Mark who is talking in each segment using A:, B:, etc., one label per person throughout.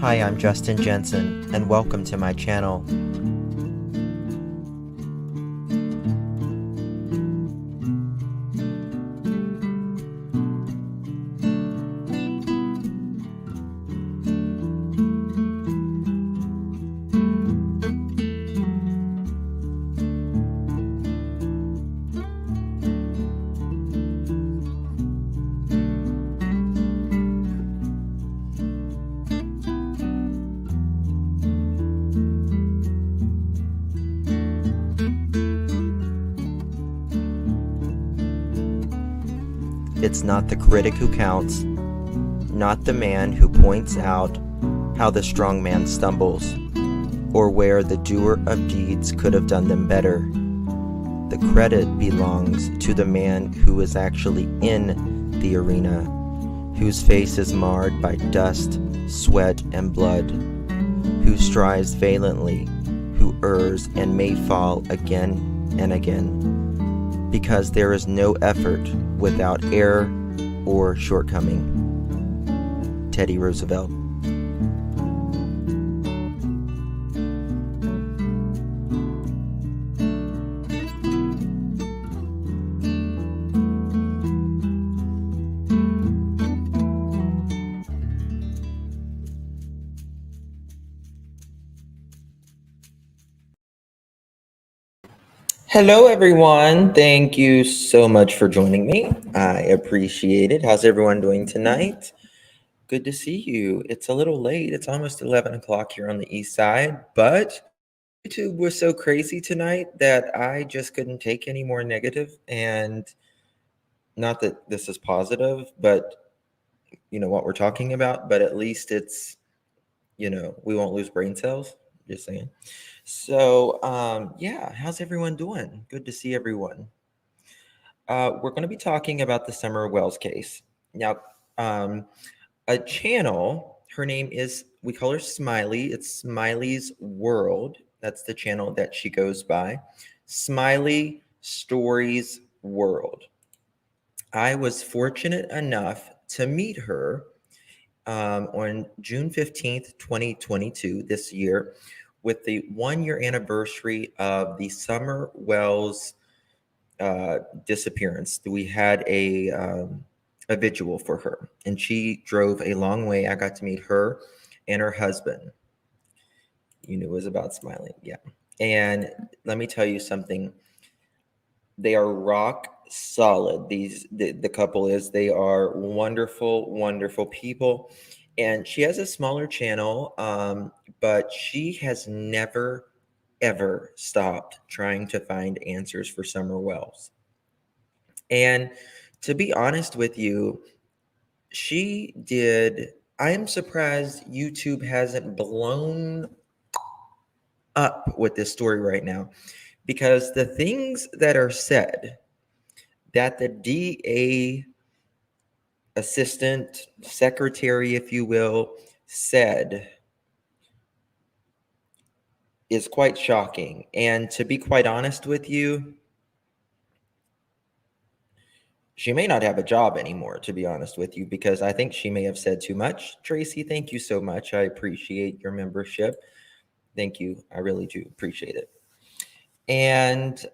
A: Hi, I'm Justin Jensen, and welcome to my channel. It's not the critic who counts, not the man who points out how the strong man stumbles, or where the doer of deeds could have done them better. The credit belongs to the man who is actually in the arena, whose face is marred by dust, sweat, and blood, who strives valiantly, who errs and may fall again and again, because there is no effort without error or shortcoming. Teddy Roosevelt. Hello, everyone. Thank you so much for joining me. I appreciate it. How's everyone doing tonight? Good to see you. It's a little late. It's almost 11 o'clock here on the east side, but YouTube was so crazy tonight that I just couldn't take any more negative. And not that this is positive, but you know what we're talking about, but at least it's, we won't lose brain cells. Just saying. So, yeah, how's everyone doing? Good to see everyone. We're going to be talking about the Summer Wells case. Now, a channel, her name is, we call her Smiley. It's Smiley's World. That's the channel that she goes by. Smiley Stories World. I was fortunate enough to meet her on June 15th, 2022, this year, with the 1 year anniversary of the Summer Wells disappearance. We had a vigil for her, and she drove a long way. I got to meet her and her husband. You knew it was about Smiley, yeah. And let me tell you something. They are rock solid. The couple is. They are wonderful, wonderful people. And she has a smaller channel, but she has never ever stopped trying to find answers for Summer Wells. And to be honest with you, she did. I am surprised YouTube hasn't blown up with this story right now, because the things that are said that the DA assistant secretary, if you will, said is quite shocking. And to be quite honest with you, she may not have a job anymore, to be honest with you, because I think she may have said too much. Tracy, thank you so much. I appreciate your membership. Thank you. I really do appreciate it. And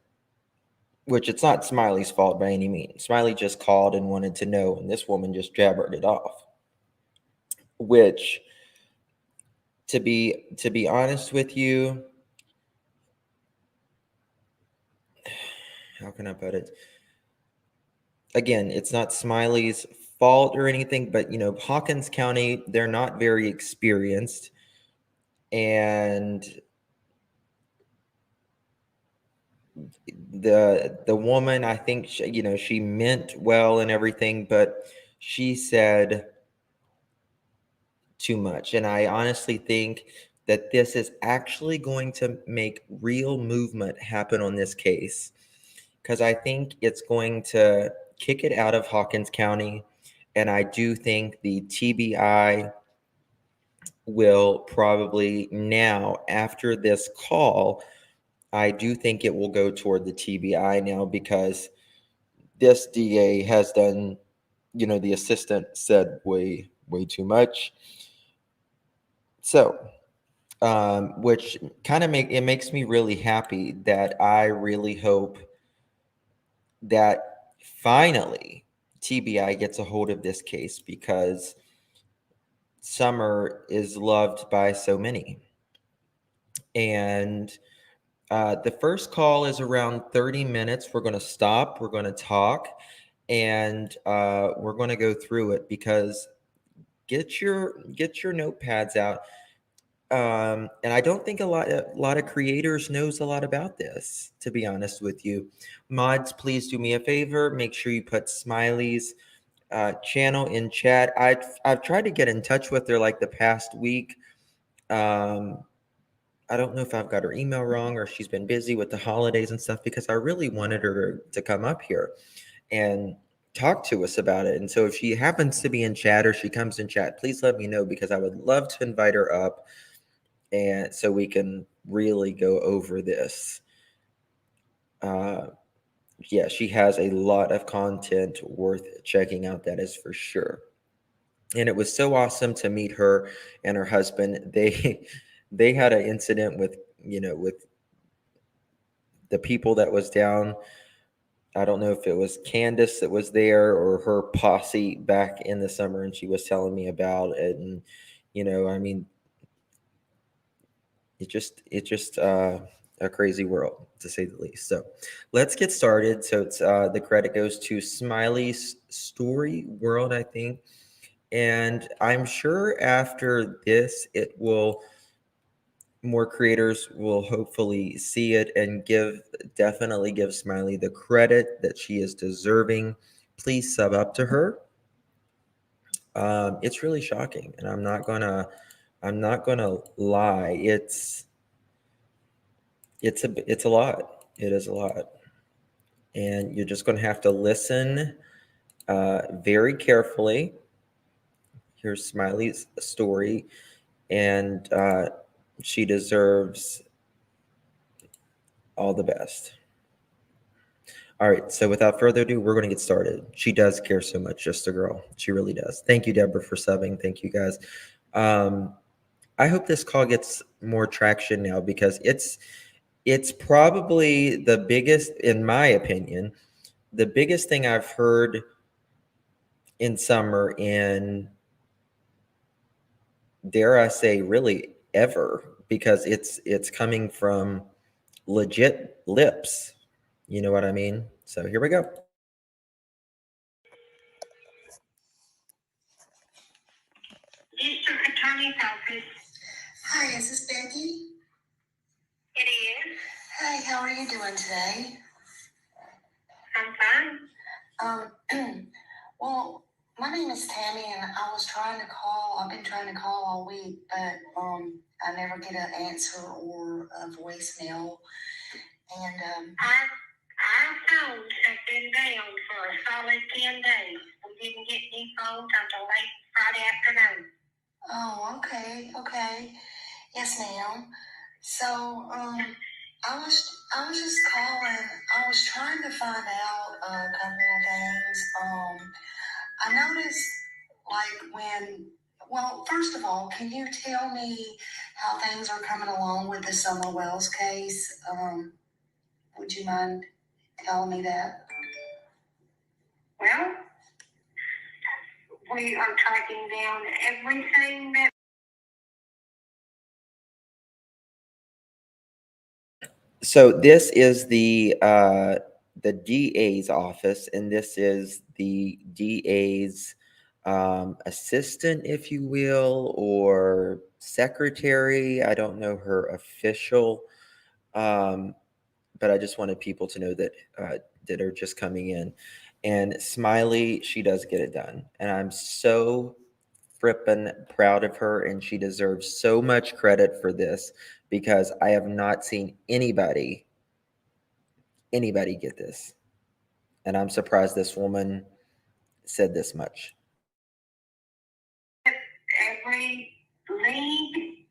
A: which it's not Smiley's fault by any means. Smiley just called and wanted to know, and this woman just jabbered it off. Which, to be honest with you, how can I put it? Again, it's not Smiley's fault or anything, but Hawkins County, they're not very experienced, and the woman, I think she meant well and everything, but she said too much. And I honestly think that this is actually going to make real movement happen on this case, because I think it's going to kick it out of Hawkins County. And I do think the TBI will probably now, after this call, I do think it will go toward the TBI now, because this DA has done, the assistant said way too much. So, which kind of makes me really happy that I really hope that finally TBI gets a hold of this case, because Summer is loved by so many. And the first call is around 30 minutes. We're going to stop, we're going to talk, and we're going to go through it, because get your notepads out. And I don't think a lot of creators knows a lot about this, to be honest with you. Mods, please do me a favor. Make sure you put Smiley's channel in chat. I've tried to get in touch with her like the past week. I don't know if I've got her email wrong or she's been busy with the holidays and stuff, because I really wanted her to come up here and talk to us about it. And so if she happens to be in chat or she comes in chat, please let me know, because I would love to invite her up, and so we can really go over this. Yeah, she has a lot of content worth checking out, that is for sure. And it was so awesome to meet her and her husband. They had an incident with, with the people that was down. I don't know if it was Candace that was there or her posse back in the summer, and she was telling me about it. And I mean, it's just a crazy world, to say the least. So let's get started. So it's the credit goes to Smiley's Story World, I think. And I'm sure after this, more creators will hopefully see it and definitely give Smiley the credit that she is deserving. Please sub up to her. It's really shocking, and I'm not gonna lie. It's a lot. It is a lot, and you're just gonna have to listen very carefully. Here's Smiley's story, and she deserves all the best. All right, so without further ado, we're going to get started. She does care so much, just a girl. She really does. Thank you, Deborah, for subbing. Thank you, guys. I hope this call gets more traction now, because it's probably the biggest, in my opinion, the biggest thing I've heard in summer, in, dare I say, really ever, because it's coming from legit lips. You know what I mean? So here we go.
B: District Attorney's Office. Hi, is this Becky? It is. Hi, how are you doing today? I'm fine. Well, my name is Tammy, and I was trying to call. I've been trying to call all week, but I never get an answer or a voicemail. And our phones have been down for a solid 10 days. We didn't get any phones until late Friday afternoon. Oh, okay. Yes, ma'am. So, I was just calling. I was trying to find out a couple of things. I noticed, well, first of all, can you tell me how things are coming along with the Summer Wells case? Would you mind telling me that? Well, we are tracking down everything that.
A: So this is the DA's office, and this is the DA's assistant, if you will, or secretary. I don't know her official, but I just wanted people to know that are just coming in. And Smiley, she does get it done, and I'm so frippin' proud of her, and she deserves so much credit for this, because I have not seen anybody get this. And I'm surprised this woman said this much.
B: Every lead,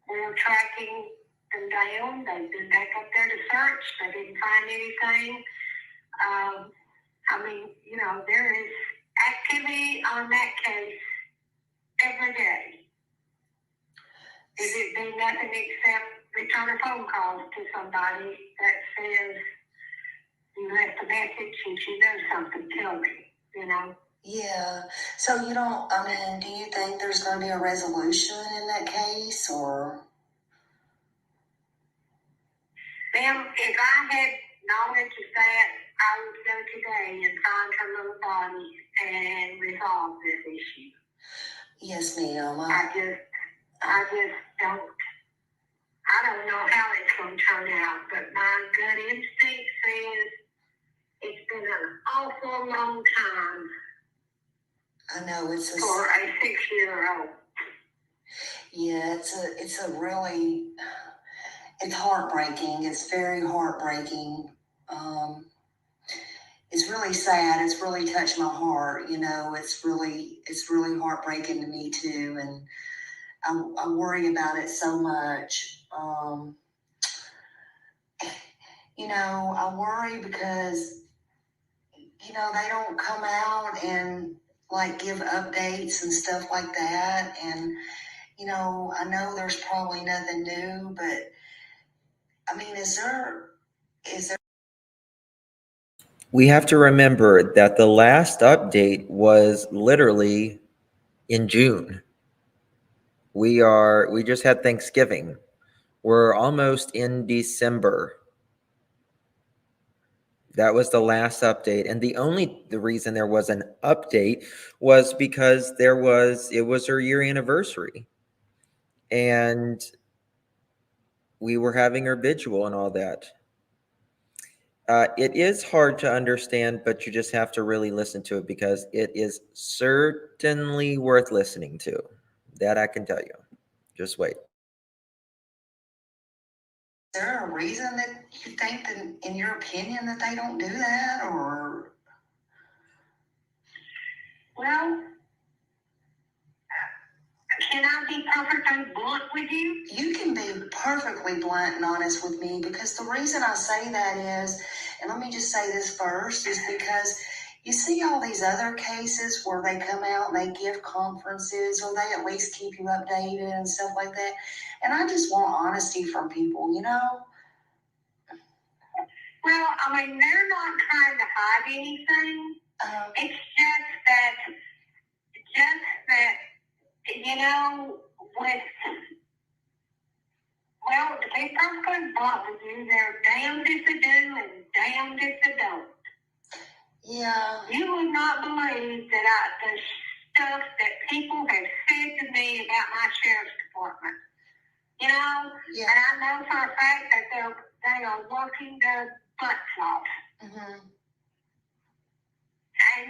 B: we're tracking them down. They've been back up there to search. They didn't find anything. There is activity on that case every day. Is it do nothing except return a phone call to somebody that says you left a message and she knows something, tell me, you know? Yeah. So you don't, I mean, do you think there's going to be a resolution in that case or? Ma'am, if I had knowledge of that, I would go today and find her little body and resolve this issue. Yes, ma'am. I just I don't know how it's going to turn out, but my gut instinct says it's been an awful long time. I know it's for a 6-year-old. Yeah, it's a really, it's heartbreaking. It's very heartbreaking. It's really sad. It's really touched my heart. You know, it's really heartbreaking to me too. And I worry about it so much. You know, I worry because, you know, they don't come out and like give updates and stuff like that. And, you know, I know there's probably nothing new, but I mean, is there? We have to remember that the last update was literally in June. We just had Thanksgiving. We're almost in December. That was the last update. And the reason there was an update was because it was her year anniversary. And we were having her vigil and all that. It is hard to understand, but you just have to really listen to it because it is certainly worth listening to. That I can tell you. Just wait. Is there a reason that you think that, in your opinion, that they don't do that, or? Well, can I be perfectly blunt with you? You can be perfectly blunt and honest with me because the reason I say that is, and let me just say this first, is because you see all these other cases where they come out and they give conferences or they at least keep you updated and stuff like that. And I just want honesty from people, you know? Well, I mean, they're not trying to hide anything. It's just that, you know, to be perfectly blunt with you, they're damned if they do and damned if they don't. Yeah. You would not believe the stuff that people have said to me about my sheriff's department. You know? Yeah. And I know for a fact that they are working their butts off. Mm-hmm. And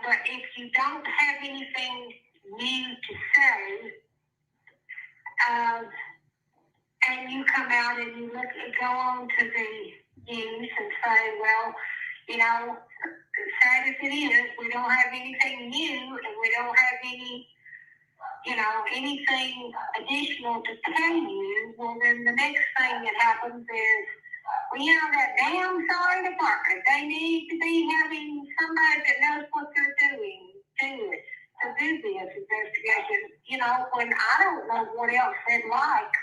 B: but if you don't have anything new to say, and you come out and you go on to the news and say, well, you know, sad as it is, we don't have anything new and we don't have anything additional to tell you. Well, then the next thing that happens is, that damn sorry department, they need to be having somebody that knows what they're doing to do this investigation, when I don't know what else they'd like.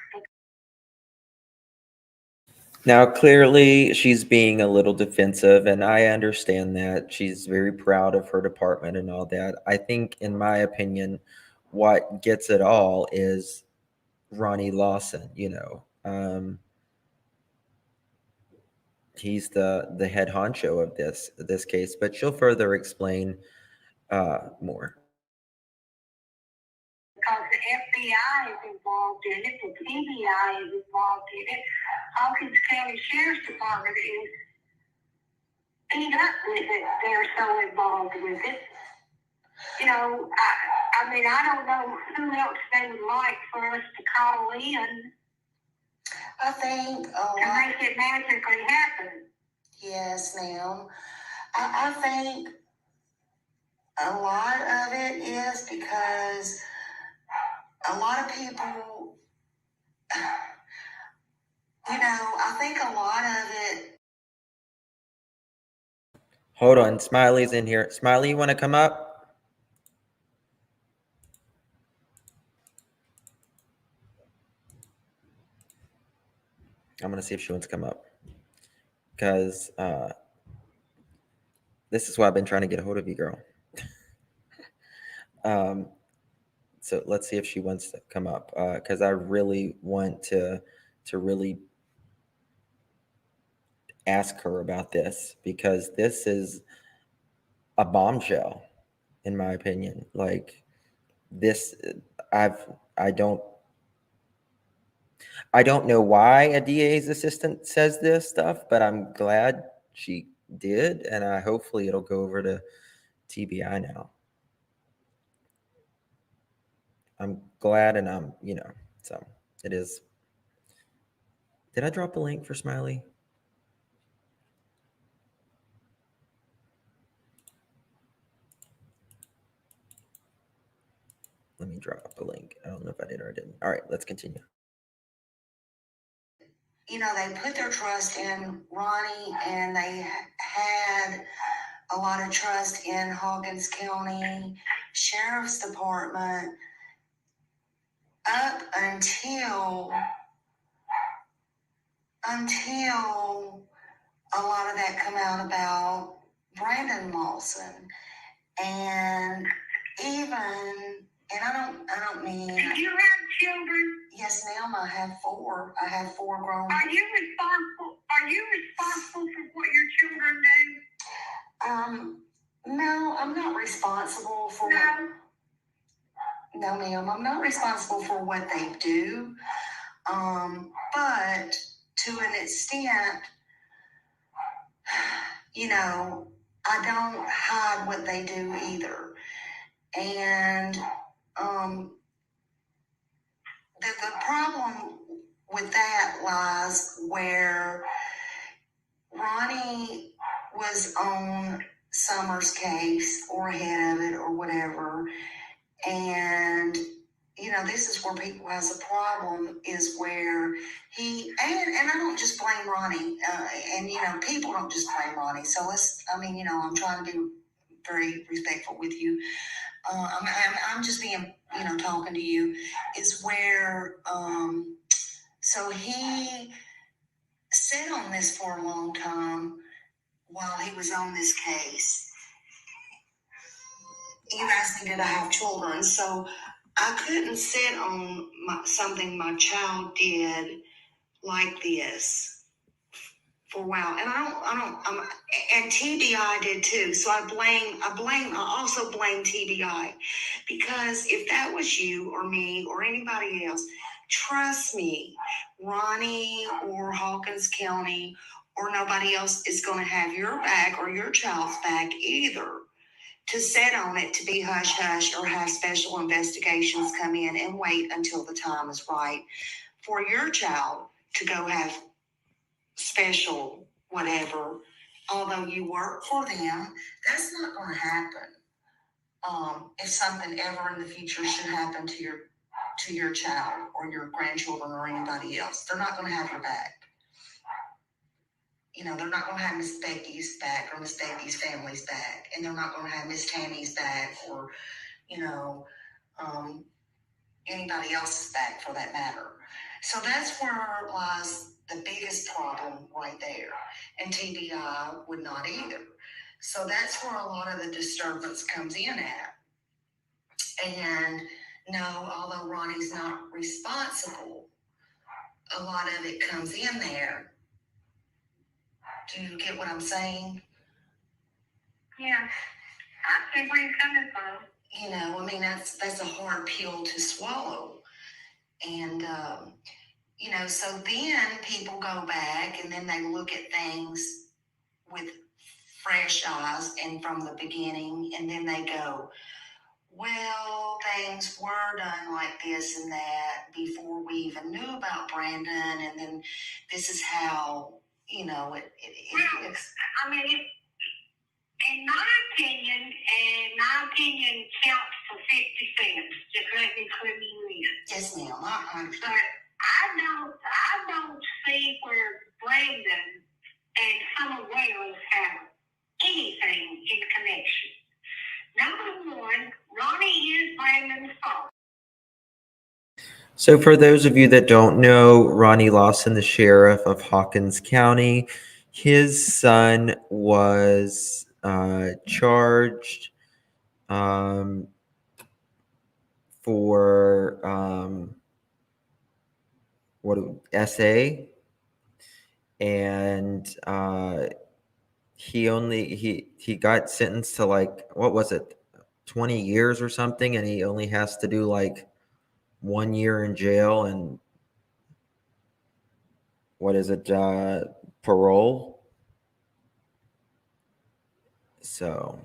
B: Now, clearly, she's being a little defensive, and I understand that. She's very proud of her department and all that. I think, in my opinion, what gets it all is Ronnie Lawson, he's the head honcho of this case, but she'll further explain more. Because the FBI is involved in it, the TBI is involved in it, Hawkins County Sheriff's Department is beat up with it. They're so involved with it. I don't know who else they would like for us to call in. I think to make it magically happen. Yes, ma'am. I think a lot of it is because a lot of people, I think a lot of it. Hold on, Smiley's in here. Smiley, you want to come up?
A: I'm gonna see if she wants to come up, because this is why I've been trying to get a hold of you, girl. So let's see if she wants to come up, because I really want to really ask her about this, because this is a bombshell, in my opinion. Like this, I don't know why a DA's assistant says this stuff, but I'm glad she did, and hopefully it'll go over to TBI now. I'm glad, and so it is. Did I drop a link for Smiley? Let me drop a link. I don't know if I did or I didn't. All right, let's continue.
B: They put their trust in Ronnie, and they had a lot of trust in Hawkins County Sheriff's Department up until a lot of that come out about Brandon Lawson. And I don't mean. Do you have children? Yes, ma'am. I have 4. I have 4 grown. Are you responsible for what your children do? No, I'm not responsible for. No, ma'am. I'm not responsible for what they do. But to an extent, I don't hide what they do either. And the problem with that lies where Ronnie was on Summer's case or ahead of it or whatever. And, this is where people has a problem, is where and I don't just blame Ronnie. And, people don't just blame Ronnie. So I'm trying to be very respectful with you. I'm just being, talking to you, is where, so he sat on this for a long time while he was on this case. You asked me, did I have children? So I couldn't sit on something my child did like this for a while. And and TBI did too. So I also blame TBI, because if that was you or me or anybody else, trust me, Ronnie or Hawkins County or nobody else is going to have your back or your child's back either, to sit on it, to be hush-hush, or have special investigations come in and wait until the time is right for your child to go have special whatever. Although you work for them, that's not going to happen. If something ever in the future should happen to your child or your grandchildren or anybody else, they're not going to have your back. They're not going to have Miss Becky's back or Miss Becky's family's back, and they're not going to have Miss Tammy's back or, anybody else's back for that matter. So that's where lies the biggest problem right there. And TBI would not either. So that's where a lot of the disturbance comes in at. And no, although Ronnie's not responsible, a lot of it comes in there. Do you get what I'm saying? Yeah, I see where you're coming from. That's a hard pill to swallow. And, so then people go back and then they look at things with fresh eyes and from the beginning, and then they go, well, things were done like this and that before we even knew about Brandon, and then this is how, it looks. In my opinion counts for 50 cents. Just let me clue you in. Yes, ma'am. I understand. But I don't see where Brandon and Summer Wells have anything in connection. Number one, Ronnie is Brandon's fault.
A: So, for those of you that don't know, Ronnie Lawson, the sheriff of Hawkins County, his son was charged um, for what SA, and he got sentenced to like what was it, 20 years or something, and he only has to do like 1 year in jail and what is it, parole. So,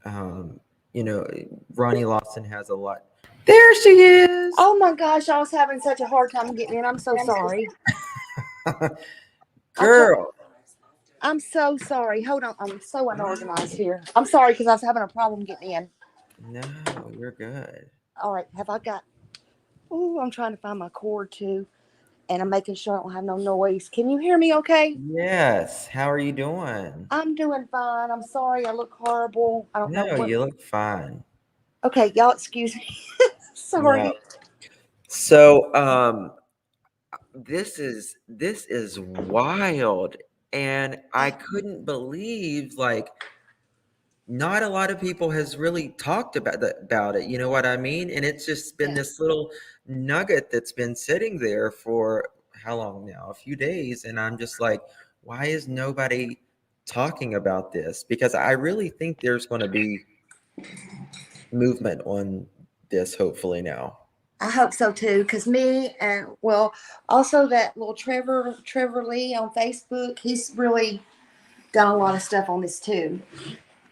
A: um, you know, Ronnie Lawson has a lot. There she is.
C: Oh my gosh, I was having such a hard time getting in. I'm so sorry.
A: Girl.
C: I'm so sorry. Hold on. I'm so unorganized here. I'm sorry because I was having a problem getting in.
A: No, you're good.
C: All right. Have I got. Oh, I'm trying to find my cord too. And I'm making sure I don't have no noise. Can you hear me okay?
A: Yes. How are you doing?
C: I'm doing fine. I'm sorry. I look horrible. I don't know
A: No,
C: what.
A: you look fine.
C: Okay. Y'all excuse me.
A: No.
C: Sorry.
A: So, this is wild, and I couldn't believe like not a lot of people has really talked about it. You know what I mean? And it's just been
C: Yeah.
A: this little nugget that's been sitting there for how long now? A few days, and I'm just like, why is nobody talking about this? Because I really think there's going to be movement on this hopefully now.
C: I hope so too, because me and well, also that little Trevor Lee on Facebook, he's really done a lot of stuff on this too.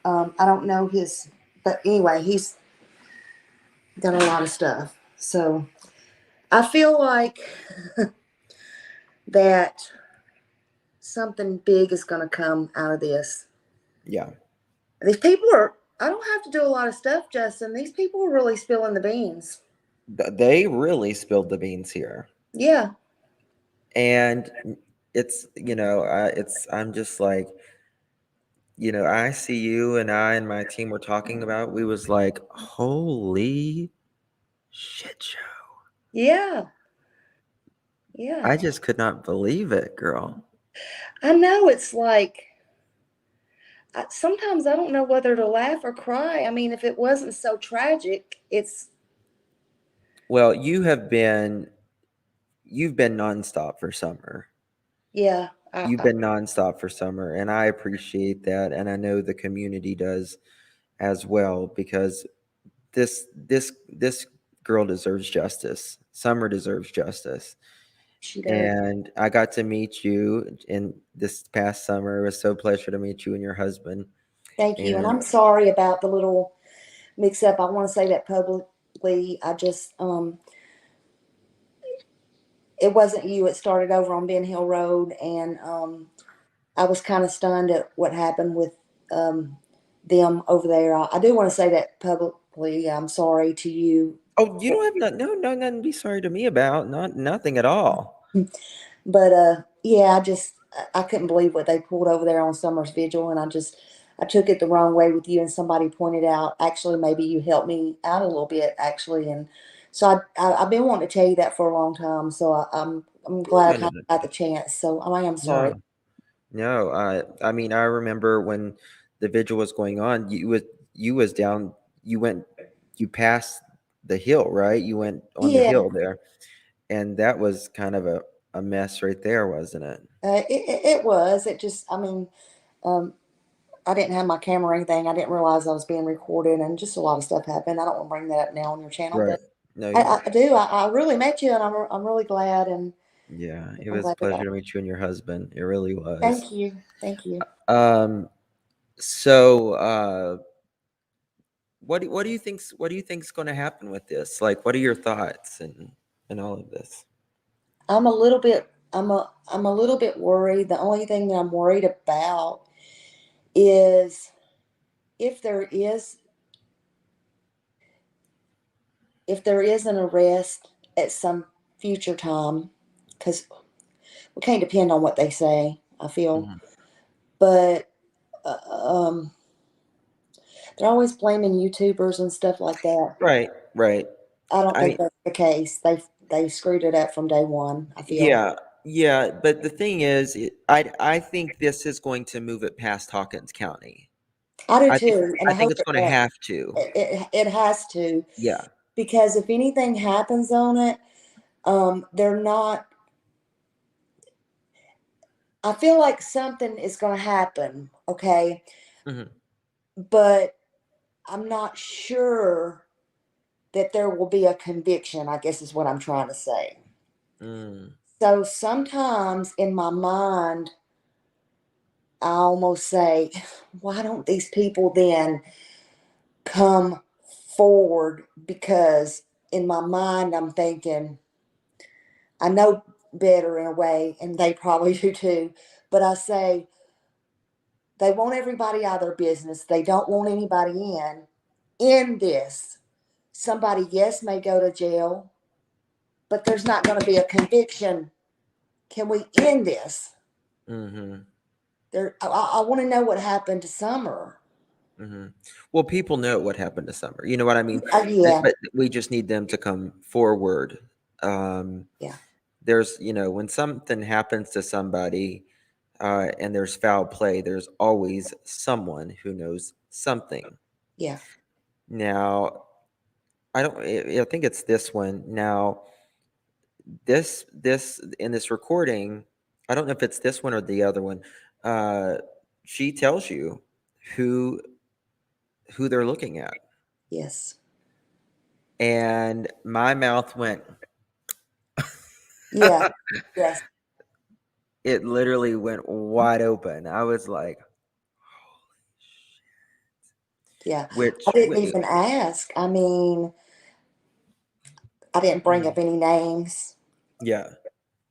C: I don't know his, but anyway, he's done a lot of stuff. So I feel like that something big is going to come out of this.
A: Yeah.
C: These people are. I don't have to do a lot of stuff, Justin. These people are really spilling the beans.
A: They really spilled the beans here.
C: Yeah.
A: And it's, I'm just like, I see you and I and my team were talking about, we was like, holy shit show.
C: Yeah. Yeah.
A: I just could not believe it, girl.
C: I know it's like sometimes I don't know whether to laugh or cry. I mean, if it wasn't so tragic, it's
A: Well, you've been nonstop for summer.
C: yeah.
A: You've been nonstop for summer, and I appreciate that, and I know the community does as well, because this girl deserves justice. Summer deserves justice.
C: She does.
A: And I got to meet you in this past summer. It was so pleasure to meet you and your husband.
C: Thank you, and
A: And
C: I'm sorry about the little mix up. I want to say that publicly. I just it wasn't you. It started over on Ben Hill Road, and I was kind of stunned at what happened with um, them over there. I do want to say that publicly. I'm sorry to you,
A: oh, you don't have nothing to be sorry to me about. Nothing at all.
C: but yeah, I couldn't believe what they pulled over there on Summer's Vigil, and I took it the wrong way with you, and somebody pointed out. Actually, maybe you helped me out a little bit, actually, and so I've been wanting to tell you that for a long time. So I'm glad
A: No,
C: I
A: no,
C: kind
A: no,
C: of got the chance. So I am sorry.
A: no, no. I mean, I remember when the vigil was going on. You was down. You went. You passed the hill, right? You went on the
C: Yeah,
A: hill there, and that was kind of a mess right there, wasn't it?
C: it was. It just, I mean, um, I didn't have my camera or anything. I didn't realize I was being recorded, and just a lot of stuff happened. I don't want to bring that up now on your channel,
A: Right.
C: but
A: No, you're right.
C: I do. I really met you, and I'm really glad, and
A: Yeah, it
C: I'm
A: was a
C: glad we got.
A: pleasure to meet you and your husband. It really was.
C: Thank you, thank you.
A: So what do you think's going to happen with this? Like, what are your thoughts and all of this?
C: I'm a little bit. I'm a little bit worried. The only thing that I'm worried about is if there is if there is an arrest at some future time, because we can't depend on what they say. I feel,
A: Mhm.
C: but uh, um, they're always blaming YouTubers and stuff like that.
A: Right, right.
C: I don't
A: I
C: think
A: mean,
C: that's the case. they screwed it up from day one, I feel.
A: Yeah, but the thing is, I think this is going to move it past Hawkins County.
C: I do
A: I think
C: too, and
A: I
C: I
A: think
C: hope
A: it's
C: it
A: going to
C: does.
A: have to.
C: It has to,
A: Yeah.
C: because if anything happens on it, they're not. I feel like something is going to happen, okay,
A: Hmm.
C: but I'm not sure that there will be a conviction, I guess is what I'm trying to say.
A: Mm.
C: So sometimes in my mind, I almost say, why don't these people then come forward? Because in my mind, I'm thinking, I know better in a way, and they probably do too, but I say, they want everybody out of their business. They don't want anybody in this. Somebody, yes, may go to jail, but there's not going to be a conviction. Can we end this?
A: Hmm.
C: I want to know what happened to Summer.
A: Hmm. Well, people know what happened to Summer. You know what I mean?
C: Yeah,
A: But we just need them to come forward. Um,
C: yeah,
A: there's, when something happens to somebody, and there's foul play, there's always someone who knows something.
C: yeah.
A: Now, I think it's this one. Now, this in this recording, I don't know if it's this one or the other one. Uh, she tells you who who they're looking at,
C: Yes.
A: and my mouth went.
C: Yeah. Yes.
A: It literally went wide open. I was like,
C: Yeah. I
A: which,
C: didn't even ask. I mean, I didn't bring up any names.
A: yeah,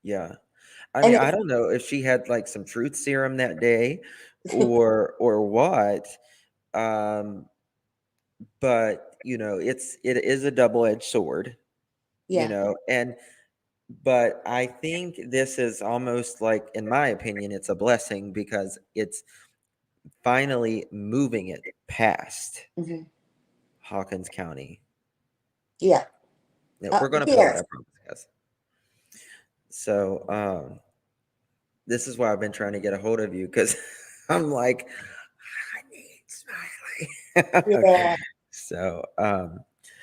A: yeah. I
C: And
A: mean, I don't know if she had like some truth serum that day, or what. Um, but it is a double-edged sword,
C: yeah.
A: and but I think this is almost like, in my opinion, it's a blessing because it's finally moving it past
C: Hmm.
A: Hawkins County.
C: Yeah.
A: Yeah, we're gonna pull it,
C: Yes.
A: I promise, guys. So this is why I've been trying to get a hold of you, because I'm like, I need Smiley.
C: Yeah.
A: So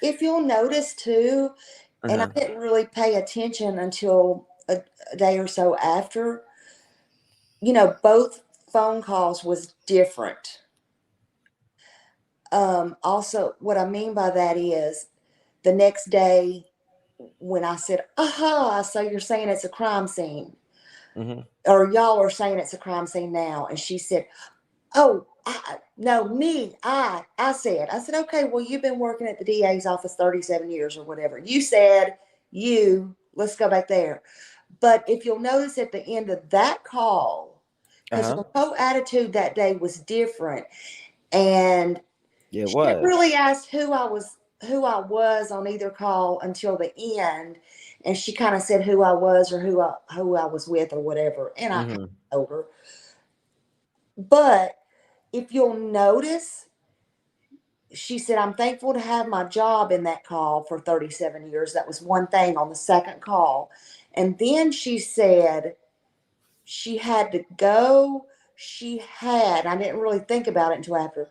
C: If you'll notice too, and I
A: uh-huh.
C: didn't really pay attention until a day or so after, both phone calls was different. Also, what I mean by that is the next day when I said, aha, so you're saying it's a crime scene,
A: Hmm.
C: or y'all are saying it's a crime scene now. And she said, oh, no, I said, okay, well, you've been working at the DA's office 37 years or whatever. You said, let's go back there. But if you'll notice at the end of that call, because
A: Uh-huh.
C: her whole attitude that day was different. And
A: Yeah, it
C: she didn't
A: was.
C: really ask who I was on either call until the end. And she kind of said who I was, or who I was with, or whatever. And I kind
A: Hmm.
C: of told her. But if you'll notice, she said, I'm thankful to have my job in that call for 37 years. That was one thing on the second call. And then she said she had to go. I didn't really think about it until after,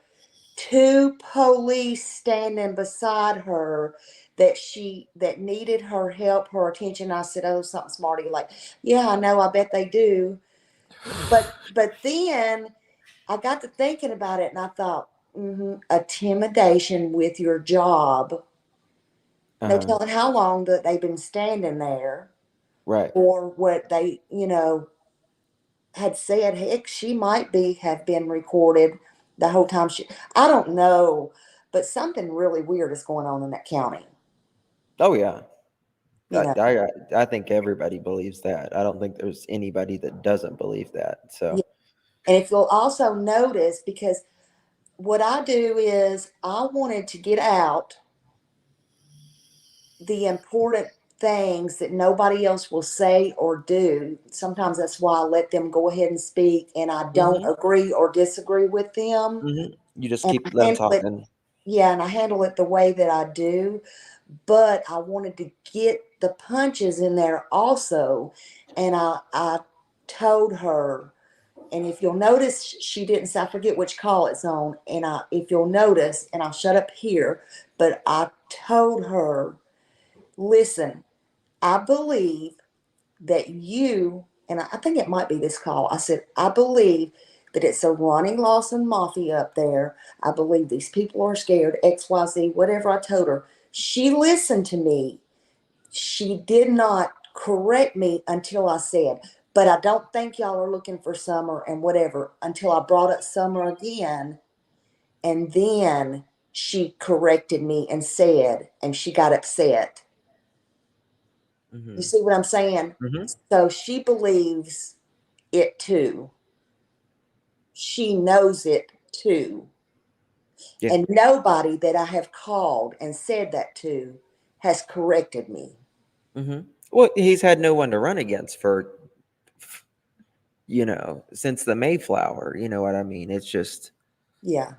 C: two police standing beside her that needed her help, her attention. I said, oh, something smarty, like, yeah, I know, I bet they do. But then I got to thinking about it, and I thought, intimidation with your job. No
A: Uh-huh.
C: telling how long that they've been standing there,
A: Right.
C: or what they, had said. Heck, she might have been recorded the whole time. I don't know, but something really weird is going on in that county.
A: Oh yeah.
C: You know,
A: I think everybody believes that. I don't think there's anybody that doesn't believe that.
C: yeah.
A: So.
C: And if you'll also notice, because what I do is I wanted to get out the important things that nobody else will say or do. Sometimes that's why I let them go ahead and speak, and I don't
A: Hmm.
C: agree or disagree with them,
A: Hmm. You just
C: and
A: keep
C: I
A: them
C: handle it.
A: talking.
C: Yeah, and I handle it the way that I do, but I wanted to get the punches in there also, and I told her, and if you'll notice, she didn't say, I forget which call it's on, and if you'll notice, and I'll shut up here, but I told her, listen, I believe that and I think it might be this call. I said, I believe that it's a Ronnie Lawson mafia up there. I believe these people are scared, XYZ, whatever I told her. She listened to me. She did not correct me until I said, but I don't think y'all are looking for Summer and whatever, until I brought up Summer again. And then she corrected me and said, and she got upset. You see what I'm saying? So she believes it too. She knows it too.
A: Yeah.
C: And nobody that I have called and said that to has corrected me.
A: Well, he's had no one to run against for, since the Mayflower. You know what I mean? It's just,
C: Yeah.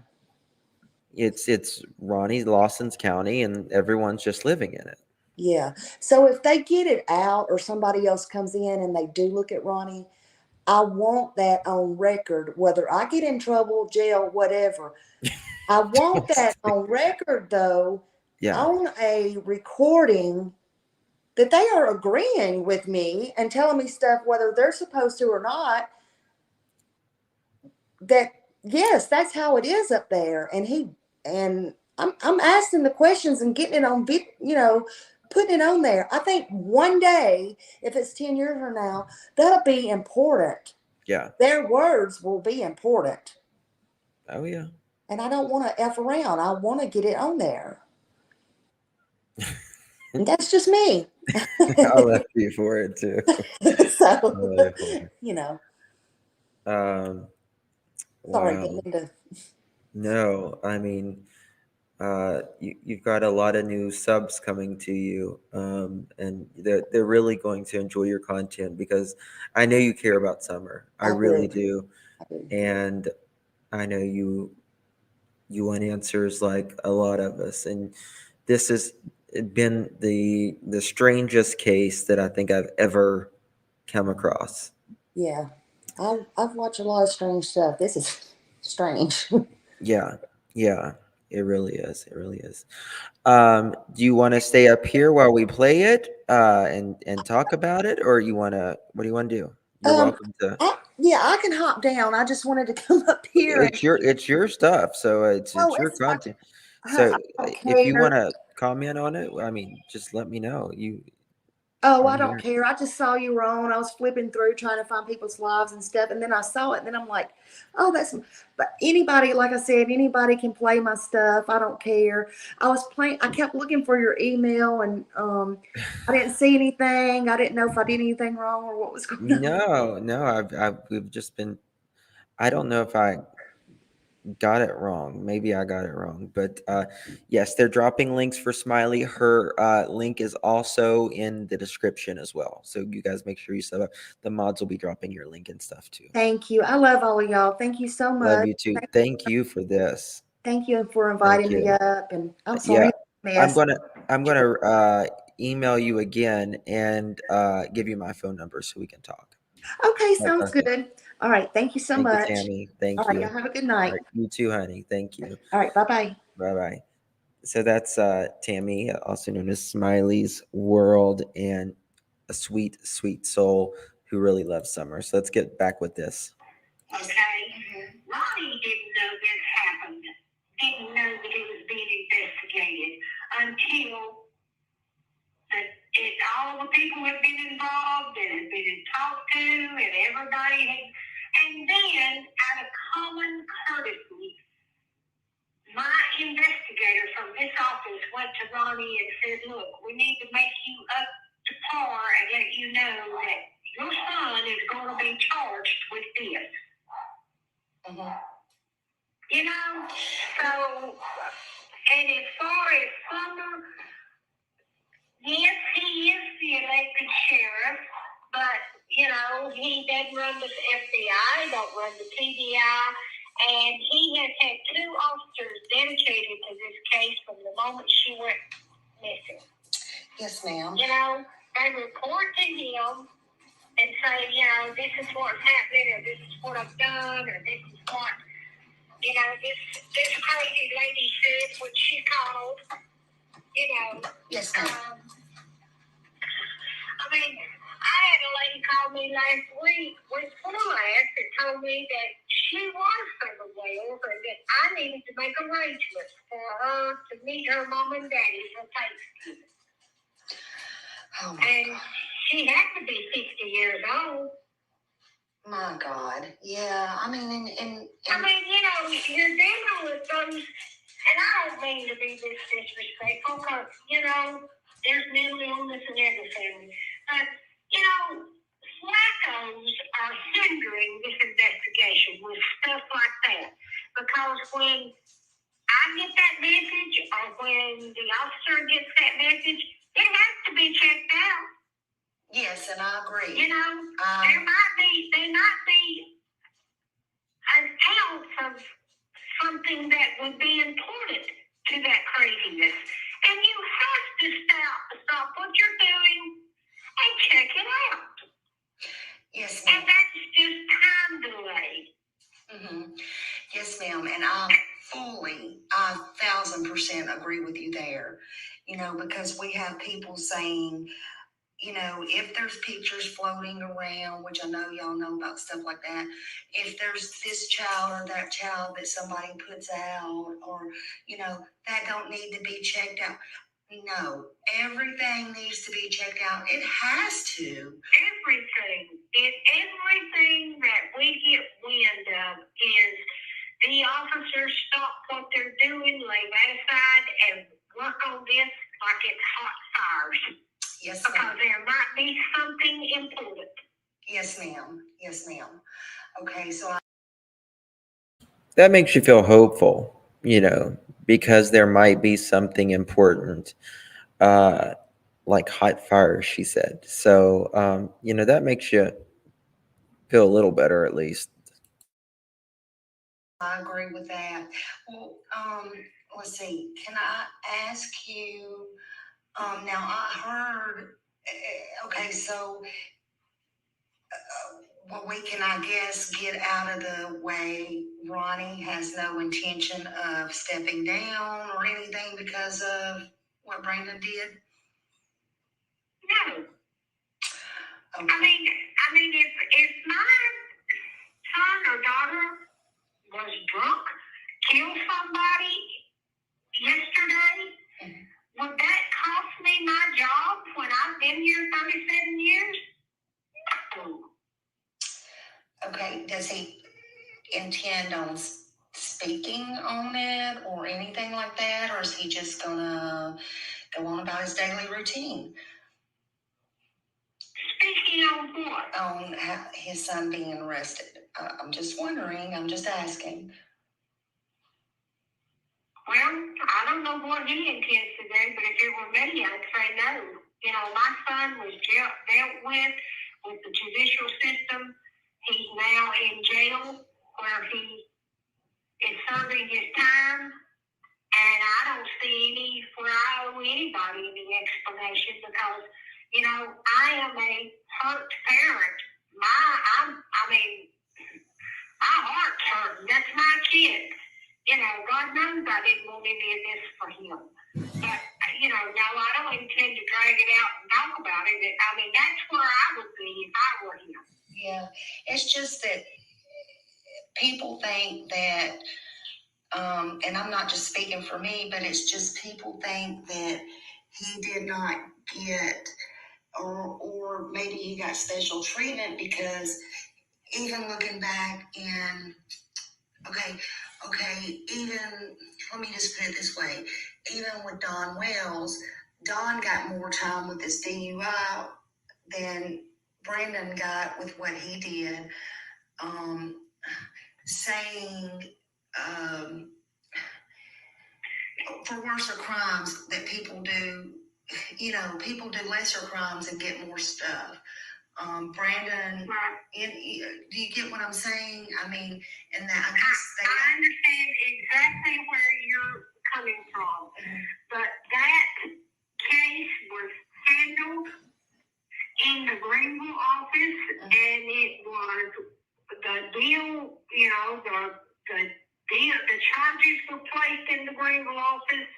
A: it's Ronnie Lawson's county, and everyone's just living in it.
C: Yeah. So if they get it out or somebody else comes in and they do look at Ronnie, I want that on record, whether I get in trouble, jail, whatever. I want that on record, though,
A: Yeah.
C: on a recording that they are agreeing with me and telling me stuff, whether they're supposed to or not, that yes, that's how it is up there. And I'm asking the questions and getting it on, putting it on there. I think one day, if it's 10 years from now, that'll be important.
A: Yeah.
C: Their words will be important.
A: Oh, yeah.
C: And I don't want to F around. I want to get it on there. And that's just me.
A: I left you for it too.
C: So, sorry,
A: Wow.
C: getting into.
A: No, I mean, you've got a lot of new subs coming to you, and they're really going to enjoy your content because I know you care about Summer. I really do, and I know you want answers like a lot of us, and this has been the strangest case that I think I've ever come across.
C: Yeah, I've watched a lot of strange stuff. This is strange.
A: Yeah, yeah, it really is. It really is. Do you want to stay up here while we play it, and talk about it, or what do you want to do? You're welcome to.
C: Yeah, I can hop down. I just wanted to come up here.
A: It's your stuff, so it's your content. So if you want to comment on it, I mean, just let me know.
C: I don't care. I just saw you were on. I was flipping through trying to find people's lives and stuff, and then I saw it, and then I'm like, oh, but anybody, like I said, anybody can play my stuff. I don't care. I kept looking for your email, and I didn't see anything. I didn't know if I did anything wrong or what was going on.
A: No, we've just been. I don't know if I got it wrong. Maybe I got it wrong, but yes, they're dropping links for Smiley. Her link is also in the description as well, so you guys make sure you sub up. The mods will be dropping your link and stuff too.
C: Thank you. I love all of y'all. Thank you so much.
A: Love you too. Thank you for this.
C: Thank you for inviting me up. And I'm
A: Yeah,
C: sorry.
A: I'm gonna email you again and give you my phone number so we can talk.
C: Okay, sounds good. All right. Thank you so much.
A: You, Tammy. Thank
C: all right,
A: you.
C: Y'all have a good night.
A: Right, you too, honey. Thank you.
C: All right. Bye-bye.
A: Bye-bye. So that's Tammy, also known as Smiley's World, and a sweet, sweet soul who really loves Summer. So let's get back with this.
B: Okay. Ronnie didn't know this happened. Didn't know that it was being investigated until all the people had been involved and had been talked to, and everybody had. And then, out of common courtesy, my investigator from this office went to Ronnie and said, look, we need to make you up to par and let you know that your son is going to be charged with this. So, and as far as Summer, yes, he is the elected sheriff, but, he doesn't run the FBI, don't run the TBI, And he has had 2 officers dedicated to this case from the moment she went missing.
C: Yes, ma'am.
B: You know, they report to him and say, you know, this is what's happening, or this is what I've done, or this is what, you know, this crazy lady said when she called, you know.
C: Yes, ma'am.
B: I mean, I had a lady call me last week, week before last, that told me that she was from the Wales and that I needed to make arrangements for her to meet her mom and daddy for Thanksgiving.
C: Oh,
B: and she had to be 60 years old.
C: my God. Yeah, I mean,
B: I mean, you know, you're dealing with those, and I don't mean to be this disrespectful, because, you know, there's mental illness in every family. But, you know, slackos are hindering this investigation with stuff like that. Because when I get that message, or when the officer gets that message, it has to be checked out.
C: yes, and I agree.
B: You know, there might be an ounce of something that would be important to that craziness. And you have to stop what you're doing and check it out.
C: Yes,
B: And
C: ma'am.
B: that's just time delay.
C: Mm-hmm. Yes, ma'am. And I fully, 1,000% agree with you there. You know, because we have people saying, you know, if there's pictures floating around, which I know y'all know about stuff like that, if there's this child or that child that somebody puts out, or, you know, that don't need to be checked out. No, everything needs to be checked out. It has to.
B: Everything that we get wind of is the officers stop what they're doing, lay that aside, and work on this like it's hot fires.
C: Yes,
B: Because
C: ma'am.
B: there might be something important.
C: Yes, ma'am. Yes, ma'am. Okay, so
A: That makes you feel hopeful, you know, because there might be something important, like hot fire, she said. So, you know, that makes you feel a little better at least.
C: I agree with that. Well, let's see. Can I ask you? Now I heard. Okay, so well, we can, I guess, get out of the way. Ronnie has no intention of stepping down or anything because of what Brandon did.
B: No.
C: Okay.
B: I mean, if my son or daughter was drunk, killed somebody yesterday, would that cost me my job when I've been here 37 years? No.
C: Okay. Does he intend on speaking on it or anything like that, or is he just gonna go on about his daily routine?
B: Speaking on what?
C: On his son being arrested. I'm just wondering. I'm just asking.
B: Well, I don't know what he intends to do, but if it were me, I'd say no. You know, my son was dealt with the judicial system. He's now in jail where he is serving his time, and I don't see where I owe anybody any explanation because, you know, I am a hurt parent. My heart's hurting. That's my kid. You know, God knows I didn't want any of this for him. But, you know, no, I don't intend to drag it out and talk about it. I mean, that's where I would be if I were him.
C: Yeah, it's just that people think that, and I'm not just speaking for me, but it's just people think that he did not get, or maybe he got special treatment because even looking back in, even, let me just put it this way, even with Don Wells, Don got more time with his DUI than Brandon got with what he did. Saying for worse crimes that people do, you know, people do lesser crimes and get more stuff.
B: Brandon, do you get what I'm saying? I mean, and that
D: I understand exactly where you're coming from, but that case was handled in the Greenville office, and it was the deal. The charges were placed in the Greenville office.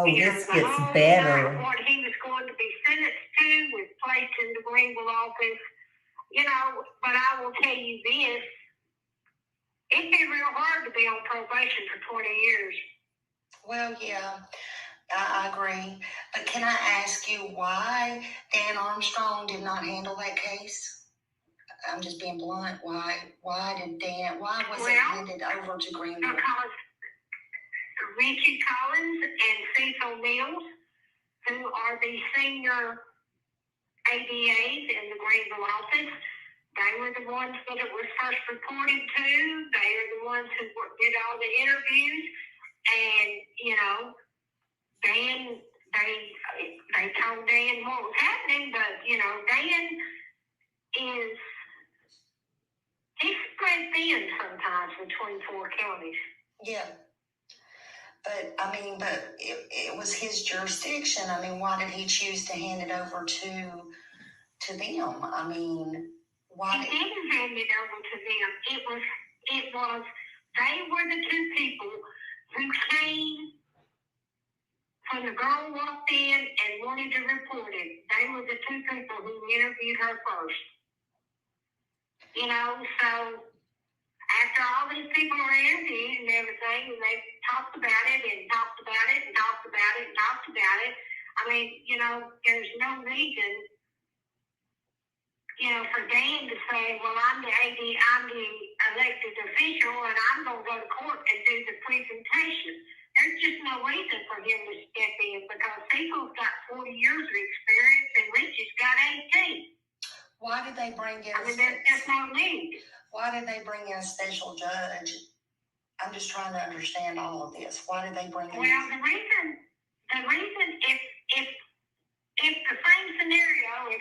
E: This gets better.
D: What he was going to be sentenced to was placed in the Greenville office. But I will tell you this: it'd be real hard to be on probation for 20 years.
B: Well, yeah, I agree. But can I ask you why Dan Armstrong did not handle that case? I'm just being blunt. Why was it handed over to Greenville?
D: Because Richie Collins and Cecil Mills, who are the senior ADAs in the Greenville office, they were the ones that it was first reported to. They are the ones who did all the interviews. And, Dan, they told Dan what was happening, but, Dan he's spread thin sometimes between 4 counties.
B: Yeah. But it was his jurisdiction. I mean, why did he choose to hand it over to them? I mean, why
D: he didn't hand it over to them. It was they were the two people who came when the girl walked in and wanted to report it. They were the two people who interviewed her first. So after all these people were interviewed and everything, and they talked about it and talked about it and talked about it and talked about it. I mean, there's no reason, for Dan to say, well, I'm the elected official, and I'm going to go to court and do the presentation. There's just no reason for him to step in because people's got 40 years of experience and Richie's got 18.
B: Why did they bring in?
D: There's just no need.
B: Why did they bring in a special judge? I'm just trying to understand all of this. Why did they bring in?
D: Well, the reason, if the same scenario,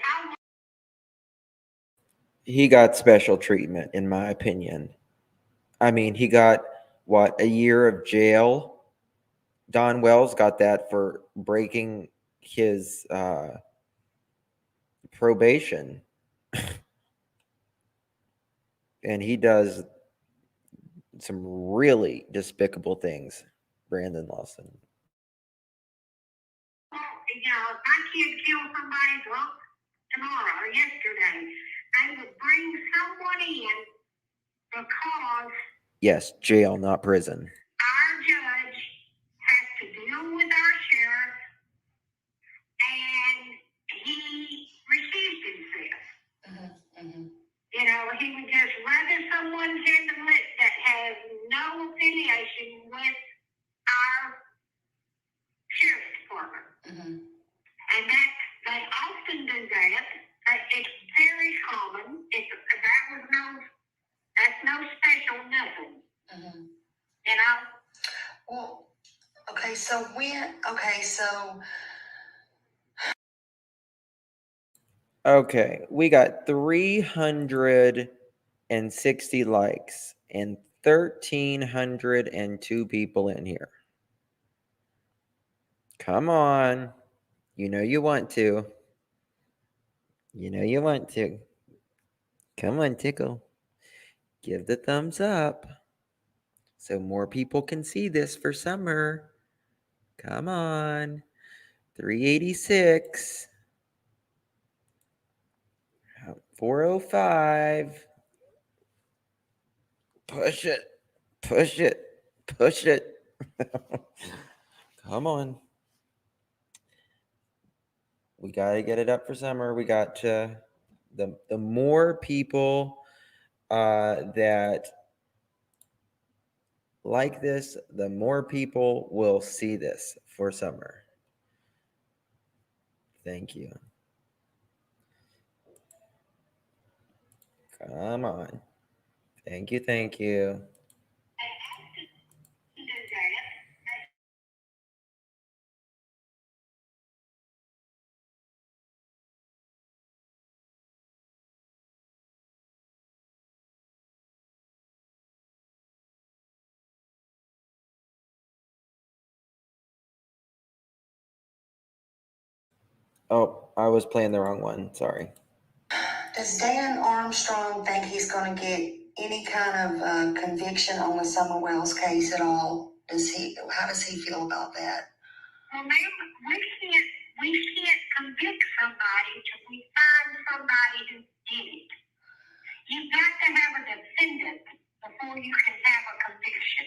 A: He got special treatment, in my opinion. I mean, he got, a year of jail? Don Wells got that for breaking his probation. And he does some really despicable things, Brandon Lawson.
D: if my kid killed somebody drunk tomorrow or yesterday, they would bring someone in because
A: Yes, jail, not prison.
D: our judge has to deal with our sheriff, and he recused himself. He would just rather someone handle it that has no affiliation with our sheriff's department. And they often do that. It's very common. That's no special nothing.
B: Well, okay, so
A: Okay, we got 360 likes and 1,302 people in here. Come on. You know you want to. Come on, Tickle. Give the thumbs up so more people can see this for summer. Come on. 386. 405. Push it. Come on. We got to get it up for summer. We got to, the more people that like this, the more people will see this for summer. Thank you. Come on. Thank you. Oh, I was playing the wrong one. Sorry.
B: Does Dan Armstrong think he's going to get any kind of conviction on the Summer Wells case at all? How does he feel about that?
D: Well, ma'am, we can't convict somebody till we find somebody who did it. You've got to have a defendant before you can have a conviction.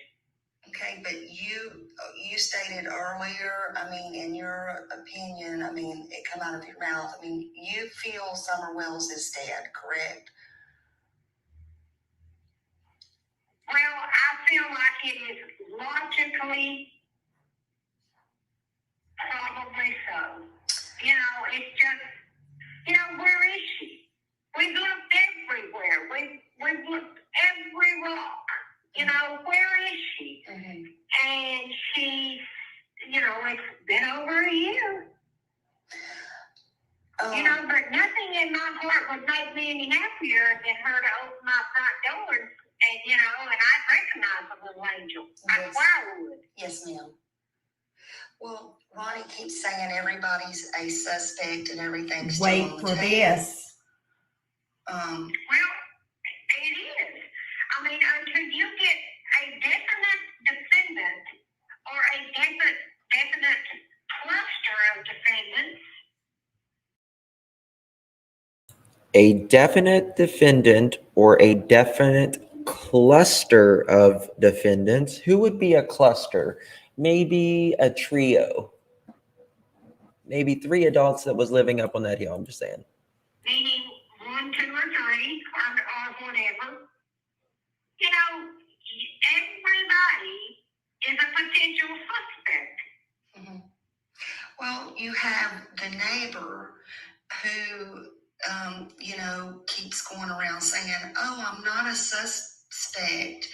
B: Okay, but you stated earlier, I mean, in your opinion, I mean, it come out of your mouth, I mean, you feel Summer Wells is dead, correct?
D: Well, I feel like it is logically probably so. You know, it's just, you know, where is she? We've looked everywhere. We've looked every rock. You know, where is she?
B: Mm-hmm.
D: And she, you know, it's been over a year. You know, but nothing in my heart would make me any happier than her to open my front door and you know, and I'd recognize a little angel. I
B: Yes.
D: swear I would.
B: Yes, ma'am. Well, Ronnie keeps saying everybody's a suspect and everything's still
E: Wait
B: on the
E: for
B: table.
E: this.
D: Well, it is. I mean, until you get a definite defendant or a definite cluster of defendants.
A: A definite defendant or a definite cluster of defendants. Who would be a cluster? Maybe a trio. Maybe 3 adults that was living up on that hill. I'm just saying.
D: Meaning 1, 2, or 3, or whatever. You know, everybody is a potential suspect.
B: Mm-hmm. Well, you have the neighbor who, you know, keeps going around saying, oh, I'm not a suspect.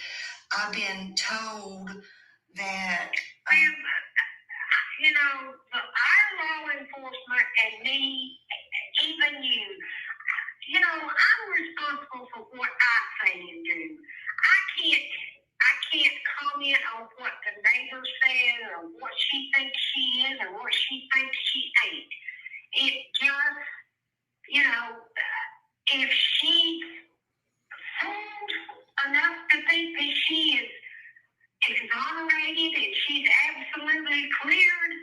B: I've been told that.
D: You know, our law enforcement and me, even you know, I'm responsible for what I say and do. I can't comment on what the neighbor says or what she thinks she is or what she thinks she ain't. It just, you know, if she's fooled enough to think that she is exonerated and she's absolutely cleared,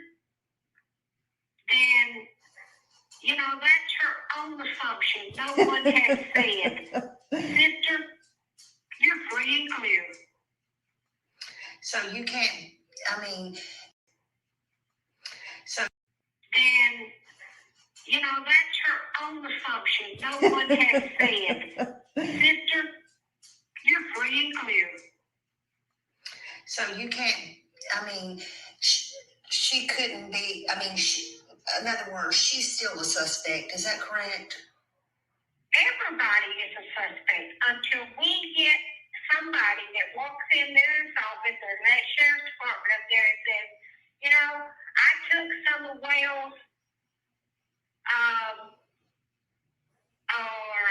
D: then, you know, that's her own assumption. No one has said, sister, you're free and clear.
B: So you can't, I mean, so.
D: Then, you know, that's her own assumption. No one has said, sister, you're free and clear.
B: So you can't, I mean, she couldn't be, I mean, in other words, she's still a suspect. Is that correct?
D: Everybody is a suspect until we get somebody that walks in their office or that sheriff's department up there and says, you know, I took Summer Wells, or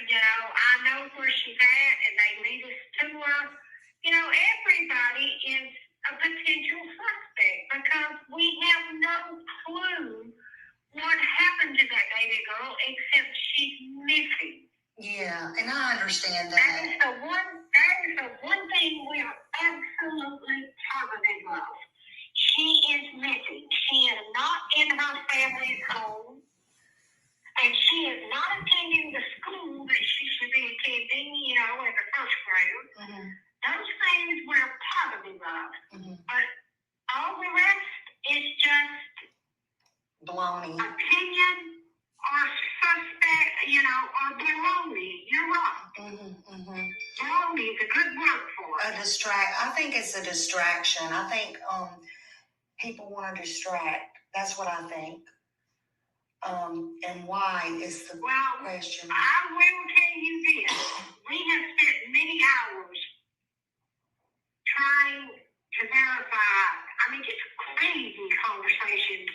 D: you know, I know where she's at and they lead us to her. You know, everybody is a potential suspect because we have no clue what happened to that baby girl except she's missing.
B: Yeah, and I understand that.
D: That is the one thing we are absolutely positive of. She is missing. She is not in her family's home. And she is not attending the school that she should be attending, you know, as a first grader.
B: Mm-hmm.
D: Those things we're positive of.
B: Mm-hmm.
D: But all the rest is just
B: baloney.
D: Opinion or suspect, you know, or baloney. You're right.
B: Mm-hmm. Mm-hmm.
D: Baloney is a good word for it.
B: I think it's a distraction. I think people want to distract. That's what I think. And why is the question.
D: I will tell you this. We have spent many hours trying to verify, I mean, just crazy conversations,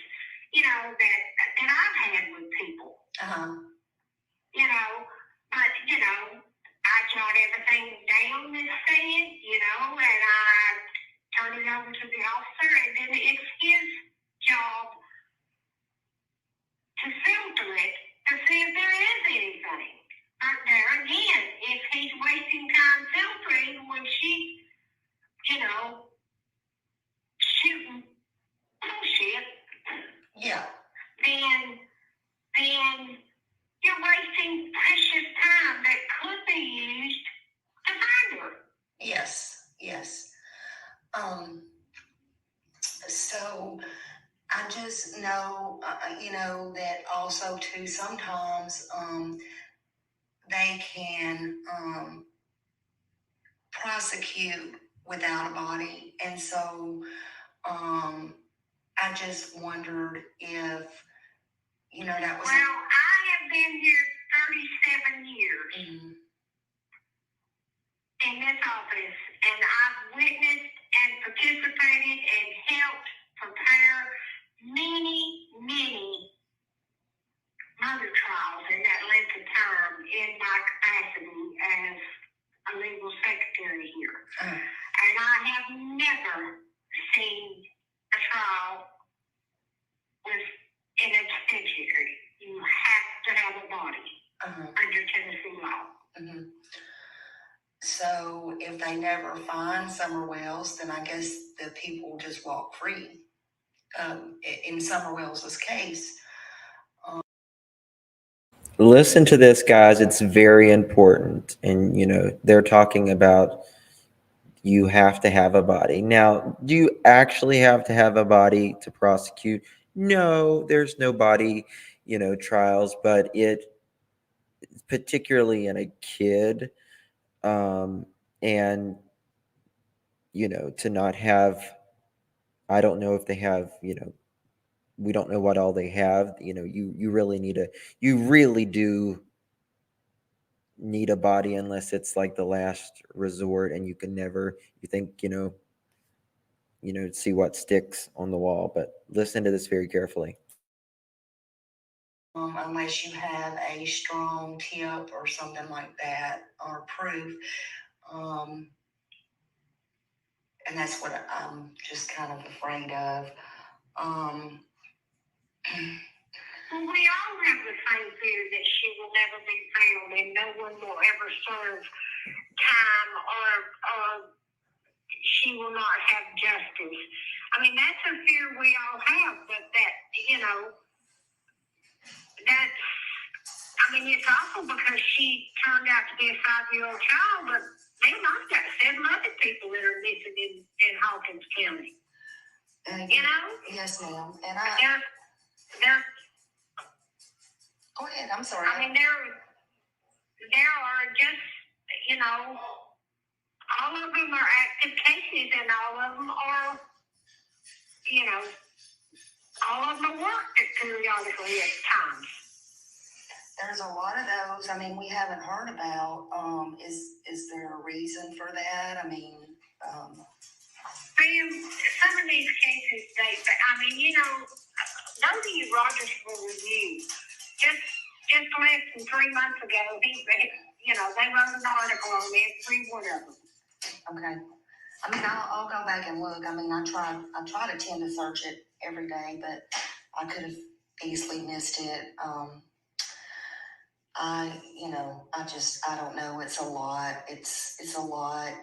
D: you know, that I've had with people.
B: Uh-huh.
D: You know, but, you know, I jot everything down that's said, you know, and I turn it over to the officer, and then it's his job
B: So I just know, that also too, sometimes, they can, prosecute without a body. And so, I just wondered if, that was.
D: Well, I have been here 37 years
B: Mhm.
D: in this office, and I've witnessed and participated and helped prepare many, many murder trials in that length of time in my capacity as a legal secretary here. And I have never seen a trial with an extensionary. You have to have a body under Tennessee law.
B: Mhm. So if they never find Summer Wells, then I guess the people just walk free. In Summer Wells's case.
A: Listen to this, guys. It's very important. And, they're talking about you have to have a body. Now, do you actually have to have a body to prosecute? No, there's no body, trials, but it, particularly in a kid, and, to not have, I don't know if they have, we don't know what all they have. You really do need a body unless it's like the last resort and you can never, you think, see what sticks on the wall. But listen to this very carefully.
B: Unless you have a strong tip or something like that or proof. And that's what I'm just kind of afraid of.
D: Well, we all have the same fear that she will never be found and no one will ever serve time or she will not have justice. I mean, that's a fear we all have, but it's awful because she turned out to be a 5-year-old child, but man, I've got 7 other people that are missing in Hawkins County.
B: Yes, ma'am. And
D: they're
B: go ahead. I'm sorry.
D: I mean, there are just, all of them are active cases, and all of them are, all of them are worked periodically at times.
B: There's a lot of those. I mean, we haven't heard about. Is there a reason for that? I mean,
D: Ma'am, some of these cases, go to your Rogersville Review. Just less than 3 months ago, they wrote an article on every one of them.
B: Okay. I mean, I'll go back and look. I mean, I try to tend to search it every day, but I could have easily missed it. I don't know. It's a lot. It's a lot.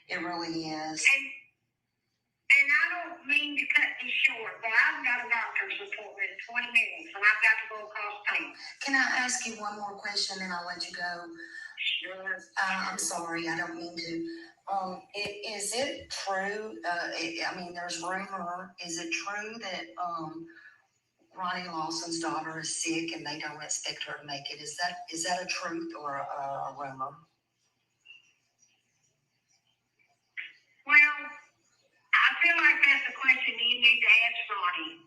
B: It really is.
D: And I don't mean to cut this short, but I've got a doctor's appointment in 20 minutes, and I've got to go across town.
B: Can I ask you one more question, then I'll let you go?
D: Sure.
B: I'm sorry, I don't mean to. Is it true? There's rumor. Is it true that Ronnie Lawson's daughter is sick and they don't expect her to make it? Is that a truth or a rumor?
D: Well, I feel like that's a question you need to ask Ronnie.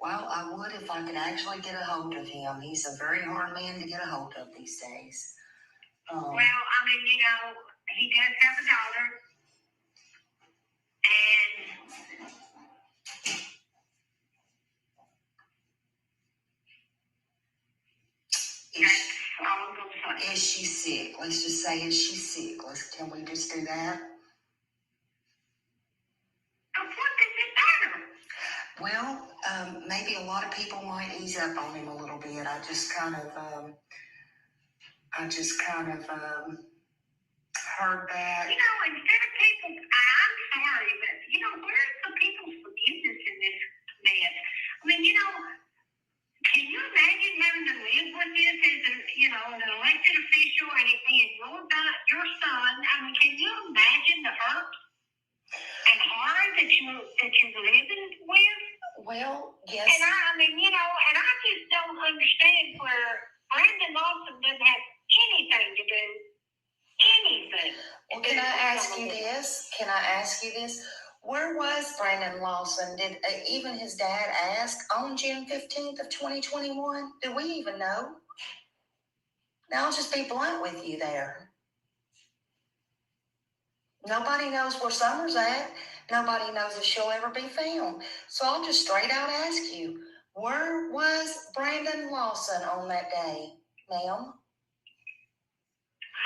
B: Well, I would if I could actually get a hold of him. He's a very hard man to get a hold of these days.
D: He does have a daughter, and that's all I'm going to say.
B: Is she sick? Let's just say, is she sick? Can we just do that?
D: What does it matter?
B: Well, maybe a lot of people might ease up on him a little bit. I just kind of heard that.
D: Instead of people, I'm sorry, but where's the people's forgiveness in this mess? Can you imagine having to live with this as an elected official and it being your son? Can you imagine the hurt and horror that you've lived living with.
B: Well, yes.
D: And I mean, you know, and I just don't understand where Brandon Lawson doesn't have anything to do. Anything.
B: Well, can I ask you this? Where was Brandon Lawson? Did even his dad ask on June 15th of 2021? Do we even know? Now, I'll just be blunt with you there. Nobody knows where Summer's at. Nobody knows if she'll ever be found. So I'll just straight out ask you, where was Brandon Lawson on that day, ma'am?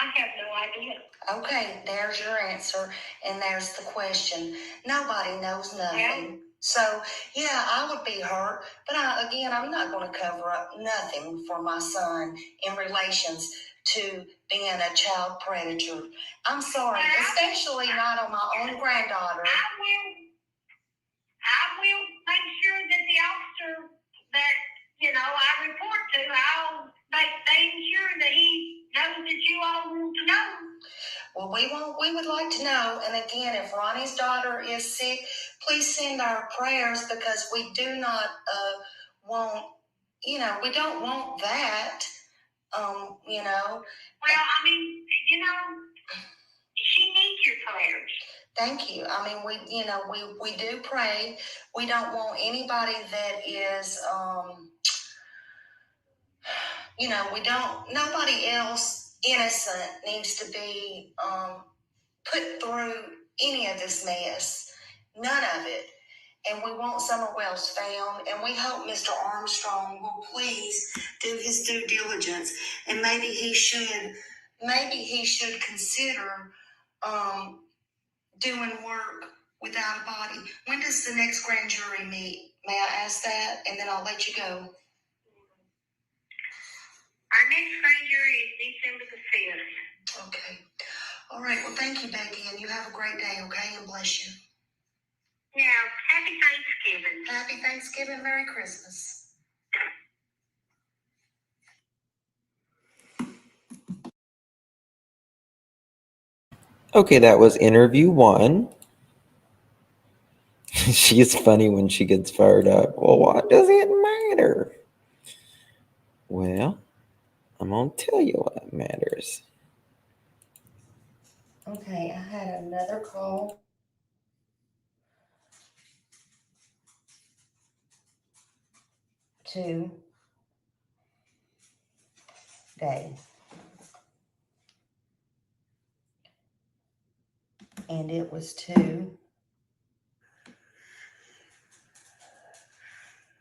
D: I have no idea.
B: Okay, there's your answer, and there's the question. Nobody knows nothing.
D: Yeah.
B: So, yeah, I would be hurt, but I'm not going to cover up nothing for my son in relations to being a child predator. I'm sorry, especially not on my own granddaughter.
D: I will make sure that the officer that, you know, I report to, I'll make sure that he knows that you all want to know.
B: Well, we would like to know, and again, if Ronnie's daughter is sick, please send our prayers, because we do not we don't want that, you know.
D: Well, I mean, you know, she needs your prayers.
B: Thank you. I mean, we do pray. We don't want anybody that is, nobody else innocent needs to be put through any of this mess. None of it. And we want Summer Wells found, and we hope Mr. Armstrong will please do his due diligence, and maybe he should consider doing work without a body. When does the next grand jury meet? May I ask that? And then I'll let you go.
D: Our next grand jury is December the 5th.
B: Okay. All right. Well, thank you, Becky, and you have a great day, okay? And bless you.
D: Yeah. Happy Thanksgiving.
B: Happy Thanksgiving. Merry Christmas.
A: Okay, that was interview 1. She's funny when she gets fired up. Well, what does it matter? Well, I'm going to tell you what matters.
C: Okay, I had another call. Today. And it was to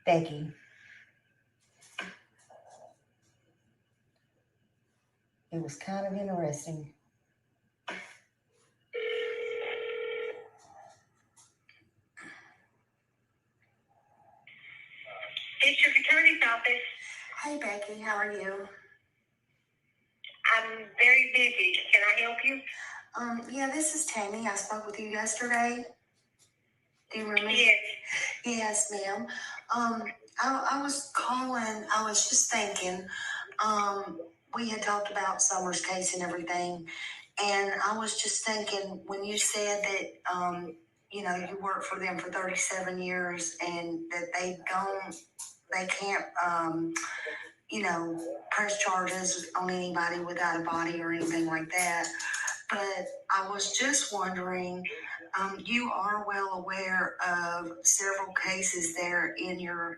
C: Becky. It was kind of interesting.
D: District Attorney's Office.
B: Hey, Becky. How are you?
D: I'm very busy. Can I help you?
B: Yeah, this is Tammy. I spoke with you yesterday. Do you remember?
D: Yes.
B: Yes, ma'am. I was calling. I was just thinking. We had talked about Summer's case and everything, and I was just thinking when you said that, you worked for them for 37 years and that they can't, press charges on anybody without a body or anything like that. But I was just wondering, you are well aware of several cases there in your,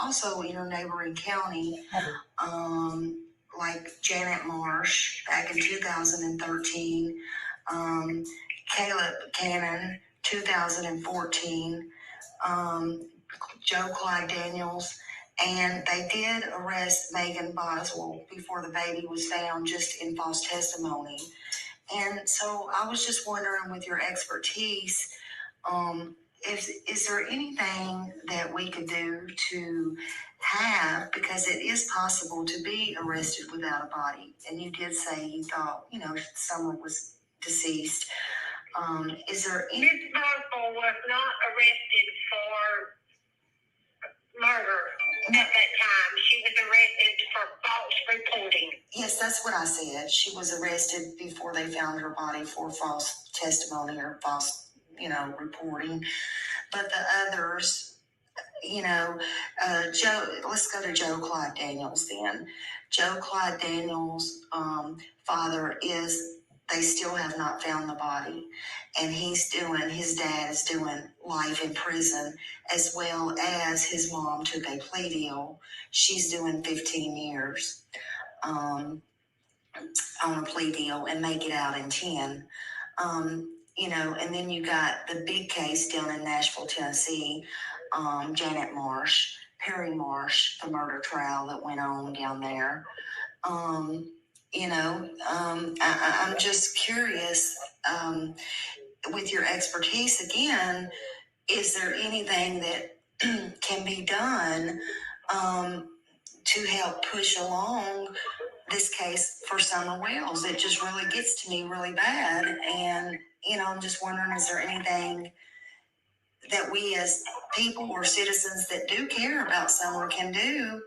B: also in your neighboring county, like Janet Marsh back in 2013, Caleb Cannon, 2014, Joe Clyde Daniels, and they did arrest Megan Boswell before the baby was found just in false testimony. And so I was just wondering, with your expertise, is there anything that we could do to have, because it is possible to be arrested without a body, and you did say you thought, someone was deceased. Is there any...
D: Ms. Boswell was not arrested for murder at that time. She was arrested for false reporting.
B: Yes, that's what I said. She was arrested before they found her body for false testimony or false, reporting. but the others, Joe, let's go to Joe Clyde Daniels then. Joe Clyde Daniels' father they still have not found the body. And his dad is doing life in prison, as well as his mom took a plea deal. She's doing 15 years on a plea deal and may get out in 10. And then you got the big case down in Nashville, Tennessee, Janet Marsh, Perry Marsh, the murder trial that went on down there. I'm just curious, with your expertise again, is there anything that can be done to help push along this case for Summer Wells? It just really gets to me really bad. And, I'm just wondering, is there anything that we as people or citizens that do care about Summer can do?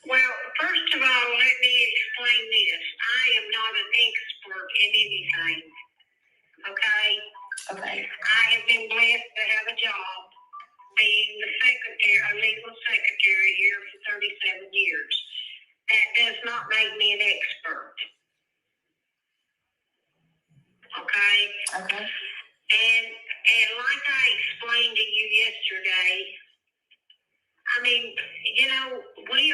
D: Well, first of all, let me explain this. I am not an expert in anything. Okay?
B: Okay.
D: I have been blessed to have a job being the secretary, a legal secretary here for 37 years. That does not make me an expert. Okay?
B: Okay.
D: And like I explained to you yesterday, I mean, we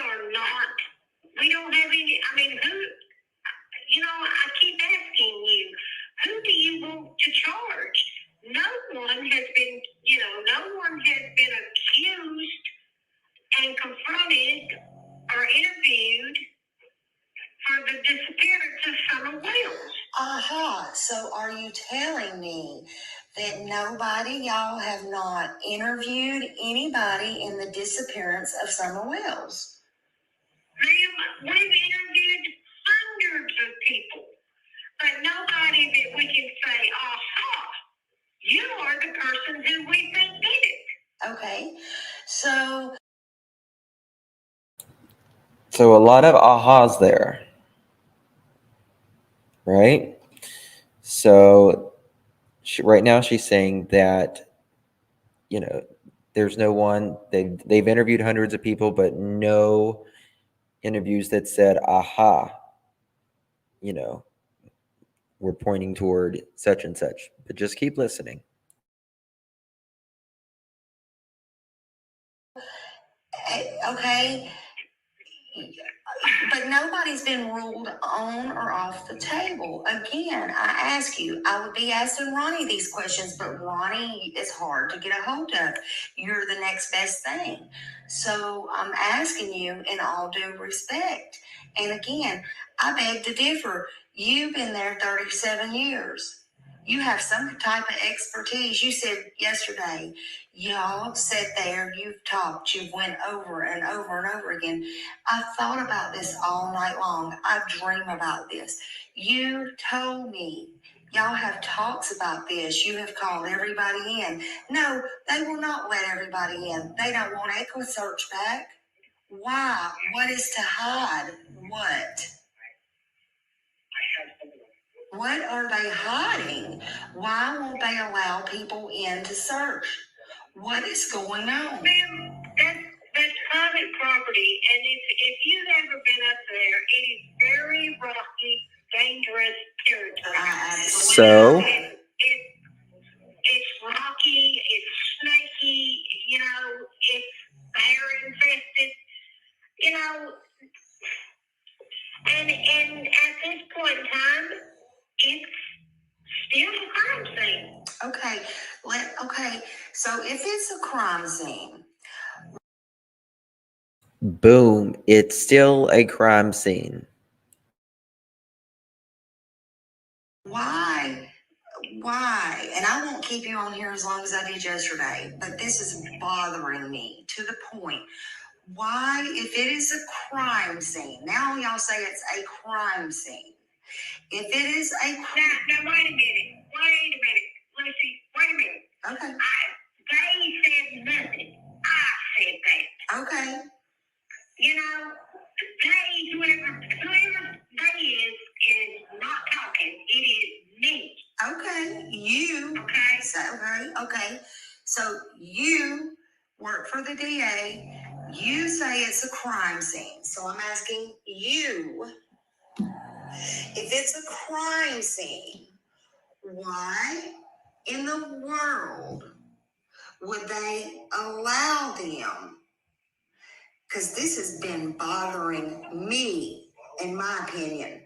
D: don't have any, I keep asking you, who do you want to charge? No one has been accused and confronted or interviewed for the disappearance of Summer Wells.
B: Aha. So are you telling me that y'all have not interviewed anybody in the disappearance of Summer Wells?
D: Ma'am, we've interviewed hundreds of people, but nobody that we can say, aha, you are the person who we think did it.
B: Okay. So
A: a lot of ahas there, right? So right now she's saying that, there's no one, they've interviewed hundreds of people, but no interviews that said, aha, we're pointing toward such and such. But just keep listening.
B: okay. But nobody's been ruled on or off the table. Again, I ask you, I would be asking Ronnie these questions, but Ronnie is hard to get a hold of. You're the next best thing. So I'm asking you in all due respect. And again, I beg to differ. You've been there 37 years. You have some type of expertise. You said yesterday, y'all sat there, you've talked, you've went over and over and over again. I thought about this all night long. I dream about this. You told me y'all have talks about this. You have called everybody in. No, they will not let everybody in. They don't want Echo Search back. Why? What is to hide? What? What are they hiding? Why won't they allow people in to search? What is going on?
D: Ma'am, that's private property, and if you've ever been up there, it is very rocky, dangerous territory.
A: So
D: It's rocky, it's snaky, it's bear infested, and at this point in time, it's still a crime scene.
B: Okay. So if it's a crime scene,
A: boom, it's still a crime scene.
B: why? And I won't keep you on here as long as I did yesterday, but this is bothering me to the point. Why, if it is a crime scene, now y'all say it's a crime scene. If it is a crime...
D: Now, wait a minute. Lucy, wait a minute.
B: Okay.
D: They said nothing. I said that.
B: Okay.
D: Whoever they is not talking. It is me.
B: Okay. Okay. So you work for the DA. You say it's a crime scene. So I'm asking you, if it's a crime scene, why in the world would they allow them? Because this has been bothering me, in my opinion.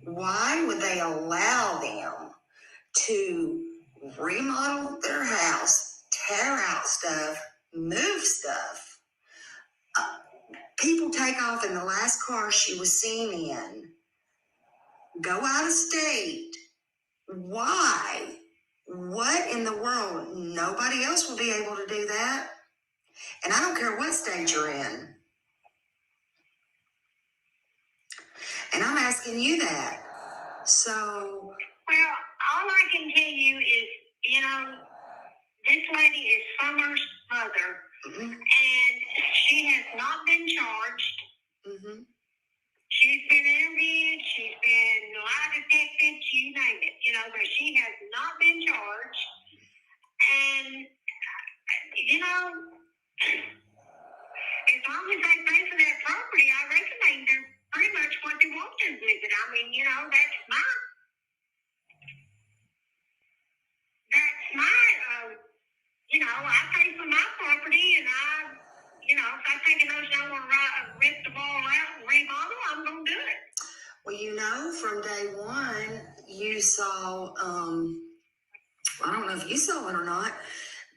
B: Why would they allow them to remodel their house, tear out stuff, move stuff? People take off in the last car she was seen in, go out of state. Why? What in the world? Nobody else will be able to do that. And I don't care what state you're in. And I'm asking you that. So.
D: Well, all I can tell you is, this lady is Summer's mother,
B: Mm-hmm.
D: and she has not been charged.
B: Mm-hmm.
D: She's been interviewed, she's been lie detected, you name it, but she has not been charged. And, as long as they pay for that property, I reckon they can do pretty much what they want to with it. I mean, that's my, I pay for my property, and if I think a notion I want to rip the ball out and remodel, I'm going to do it.
B: Well, from day one, you saw, I don't know if you saw it or not,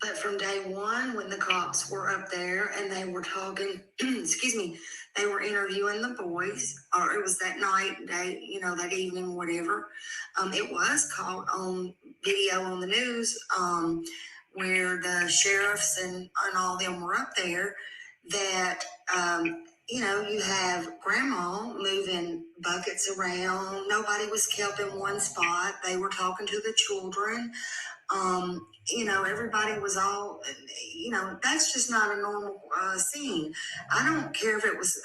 B: but from day one, when the cops were up there and they were talking, they were interviewing the boys, or it was that night, that evening, whatever. It was caught on video on the news, where the sheriffs and all them were up there, that, you have grandma moving buckets around. Nobody was kept in one spot. They were talking to the children. Everybody was all, that's just not a normal scene. I don't care if it was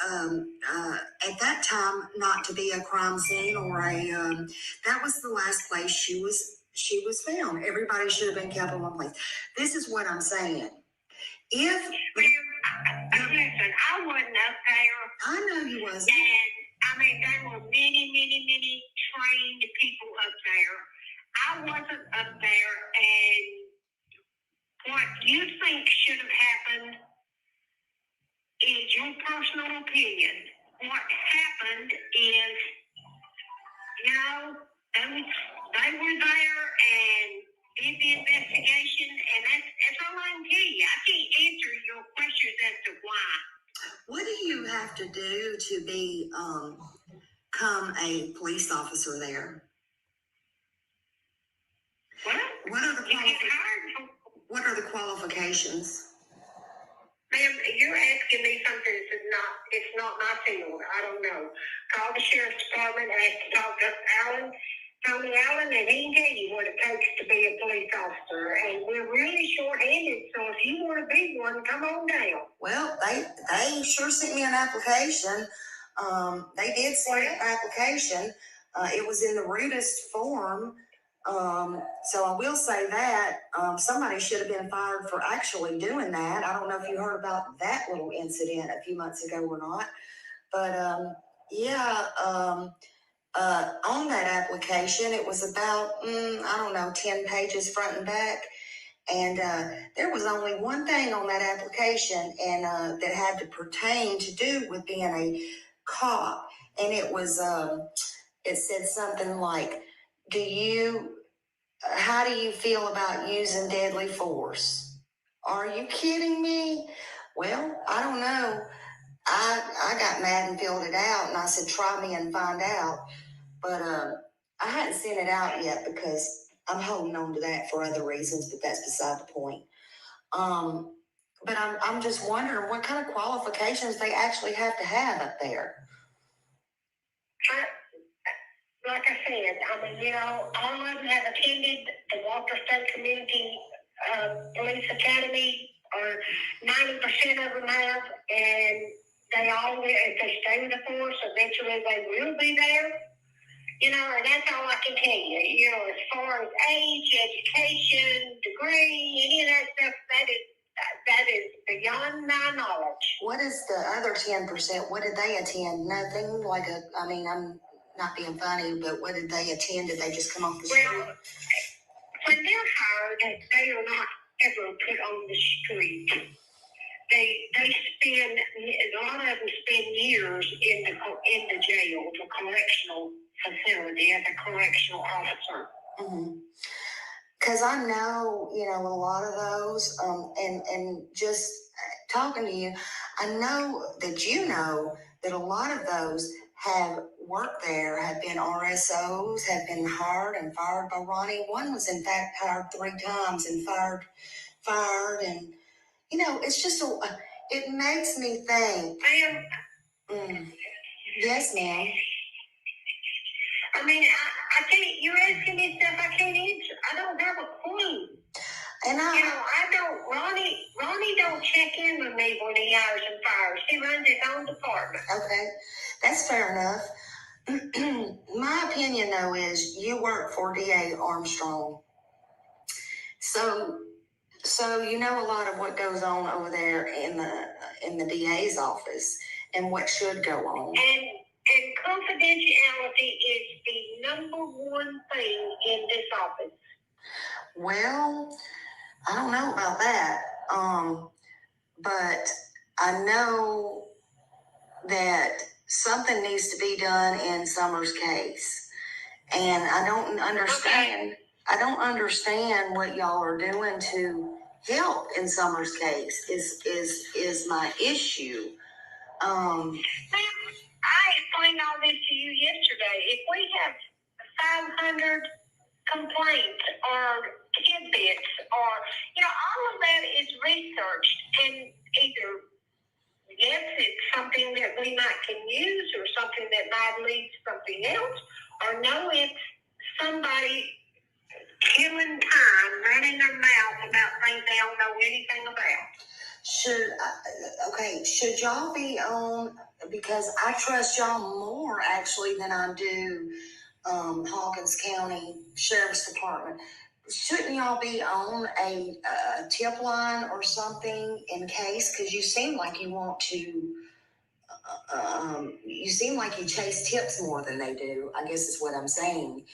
B: at that time not to be a crime scene or that was the last place she was found. Everybody should have been kept in one place. This is what I'm saying.
D: Listen, I wasn't up there.
B: I know you wasn't.
D: And, there were many, many, many trained people up there. I wasn't up there, and what you think should have happened is your personal opinion. What happened is, they were there and did the investigation, and that's all I can tell you. I can't answer your questions as to why.
B: What do you have to do to become a police officer there? What are the qualifications?
D: Ma'am, you're asking me something it's not my field. I don't know. Call the sheriff's department, ask to talk to Tony Allen, and he can tell you what it takes to be a police officer. And we're really short-handed, so if you want to be one, come on down.
B: Well, they sure sent me an application. They did send an application. It was in the rudest form. So I will say that somebody should have been fired for actually doing that. I don't know if you heard about that little incident a few months ago or not, but on that application, it was about 10 pages front and back, and there was only one thing on that application, and that had to pertain to do with being a cop, and it was it said something like, how do you feel about using deadly force? Are you kidding me? Well, I don't know. I got mad and filled it out, and I said, try me and find out. But I hadn't sent it out yet because I'm holding on to that for other reasons, but that's beside the point. But I'm just wondering what kind of qualifications they actually have to have up there.
D: Like I said, all of them have attended the Walker State Community Police Academy, or 90% of them have, and they all, if they stay with the force, eventually they will be there. And that's all I can tell you. As far as age, education, degree, agree, any of that stuff, that is beyond my knowledge.
B: What is the other 10%? What did they attend? Nothing like I'm not being funny, but what did they attend? Did they just come off the street?
D: Well, when they're hired, they are not ever put on the street. They spend, a lot of them spend years in the jail, the correctional facility, as a correctional officer.
B: Mm-hmm. Because I know, a lot of those, and just talking to you, I know that a lot of those have worked there, have been RSOs, have been hired and fired by Ronnie. One was in fact hired 3 times and fired, and it's just it makes me think.
D: Ma'am.
B: Yes, ma'am.
D: I mean, I can't, you're asking me stuff I can't answer. I don't have a clue.
B: And
D: Ronnie don't check in with me when he hires and fires. He runs his own department.
B: Okay, that's fair enough. My opinion, though, is you work for DA Armstrong. So you know a lot of what goes on over there in the DA's office and what should go on.
D: And confidentiality is the number one thing in this office.
B: Well, I don't know about that. But I know that something needs to be done in Summer's case. And I don't understand.
D: Okay.
B: I don't understand what y'all are doing to help in Summer's case is my issue.
D: Ma'am, I explained all this to you yesterday. If we have 500 complaints or tidbits or, all of that is researched, and either, yes, it's something that we can use or something that might lead to something else, or no, it's somebody killing time, running their mouth about things they don't know anything about.
B: Should y'all be on, because I trust y'all more actually than I do Hawkins County Sheriff's Department. Shouldn't y'all be on a tip line or something in case? Because you seem like you want to, you seem like you chase tips more than they do, I guess is what I'm saying.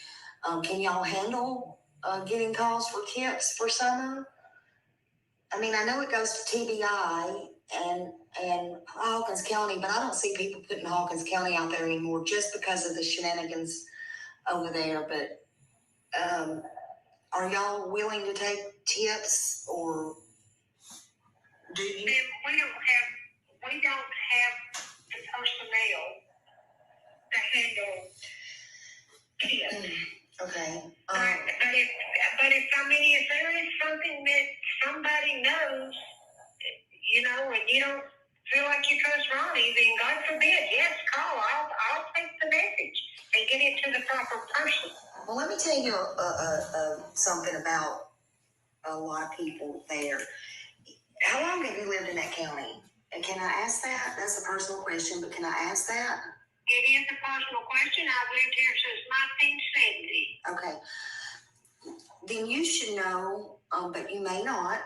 B: Can y'all handle getting calls for tips for Summer? I mean, I know it goes to TBI and Hawkins County, but I don't see people putting Hawkins County out there anymore just because of the shenanigans over there. But are y'all willing to take tips, or do you?
D: Ma'am, we don't have the personnel to handle tips.
B: Okay.
D: If there is something that somebody knows, and you don't feel like you trust Ronnie, then God forbid, yes, call. I'll take the message and get it to the proper person.
B: Well, let me tell you something about a lot of people there. How long have you lived in that county? And can I ask that? That's a personal question, but can I ask that?
D: It is a personal question. I've lived here since 1970.
B: Okay. Then you should know, but you may not.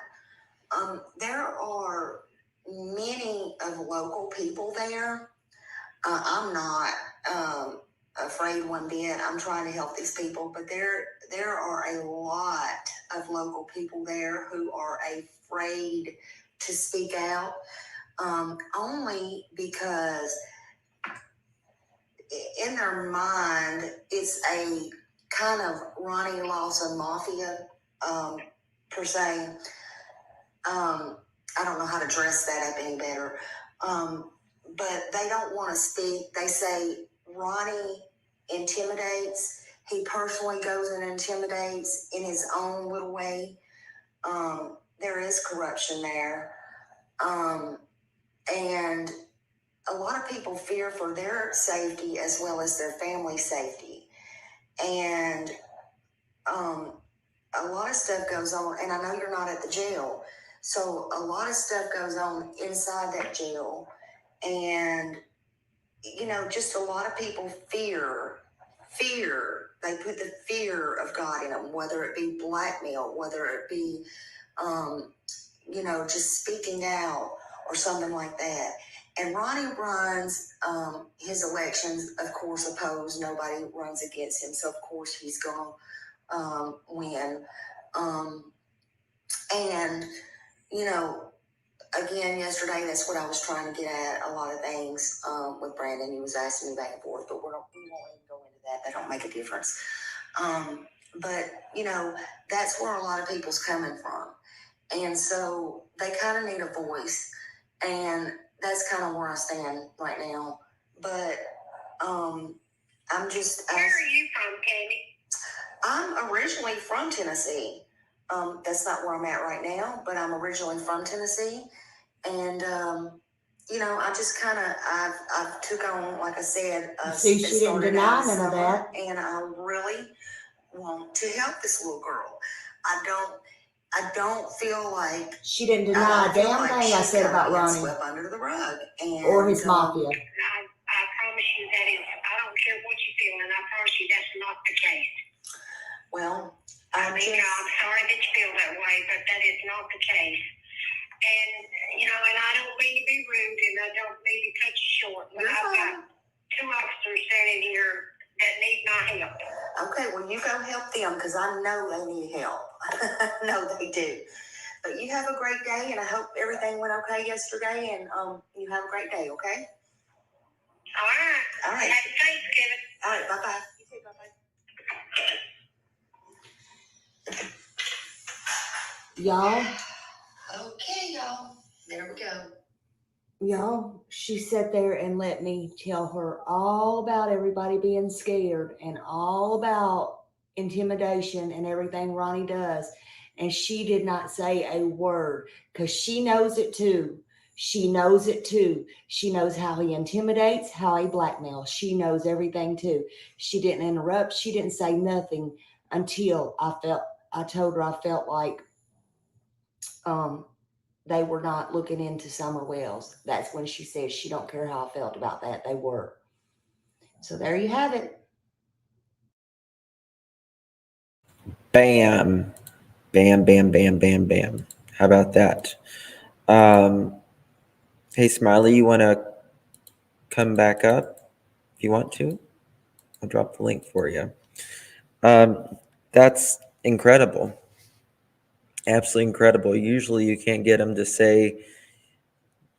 B: There are many of local people there. I'm not afraid one bit. I'm trying to help these people, but there are a lot of local people there who are afraid to speak out, only because in their mind it's a kind of Ronnie Lawson mafia per se. I don't know how to dress that up any better. But they don't want to speak. They say Ronnie intimidates. He personally goes and intimidates in his own little way. There is corruption there. And a lot of people fear for their safety as well as their family safety. And a lot of stuff goes on. And I know you're not at the jail. So a lot of stuff goes on inside that jail. And, just a lot of people fear they put the fear of God in them, whether it be blackmail, whether it be, just speaking out or something like that. And Ronnie runs his elections, of course, opposed. Nobody runs against him, so of course he's going to win. And, again, yesterday, that's what I was trying to get at, a lot of things with Brandon. He was asking me back and forth, but we won't even go into that. That don't make a difference. But, that's where a lot of people's coming from. And so they kind of need a voice. And that's kind of where I stand right now. But I'm just...
D: Where are you from, Tammy?
B: I'm originally from Tennessee. That's not where I'm at right now, but I'm originally from Tennessee. And, I just kind of, I've took on, like I said,
E: See, she didn't deny none of that.
B: And I really want to help this little girl. I don't feel like
E: She didn't deny a damn thing I said about Ronnie
B: swept under the rug
E: or his mafia.
D: I promise you that is, I don't care what you feel, and I promise you that's not the case.
B: Well,
D: I'm sorry that you feel that way, but that is not the case. And, and I don't mean to be rude, and I don't mean to cut you short, but I've got 2 officers standing here that need my help.
B: Okay, well, you go help them, because I know they need help. No, they do. But you have a great day, and I hope everything went okay yesterday, and you have a great day, okay?
D: All right. Happy Thanksgiving.
B: All right, bye-bye. You too, bye-bye.
E: Y'all.
B: Okay, y'all. There we go.
E: Y'all, she sat there and let me tell her all about everybody being scared and all about intimidation and everything Ronnie does. And she did not say a word because she knows it too. She knows it too. She knows how he intimidates, how he blackmails. She knows everything too. She didn't interrupt. She didn't say nothing until I told her I felt like, they were not looking into Summer Wells. That's when she said she don't care how I felt about that. They were. So there you have it.
A: Bam. Bam, bam, bam, bam, bam. How about that? Hey, Smiley, you want to come back up if you want to? I'll drop the link for you. That's incredible. Absolutely incredible. Usually you can't get them to say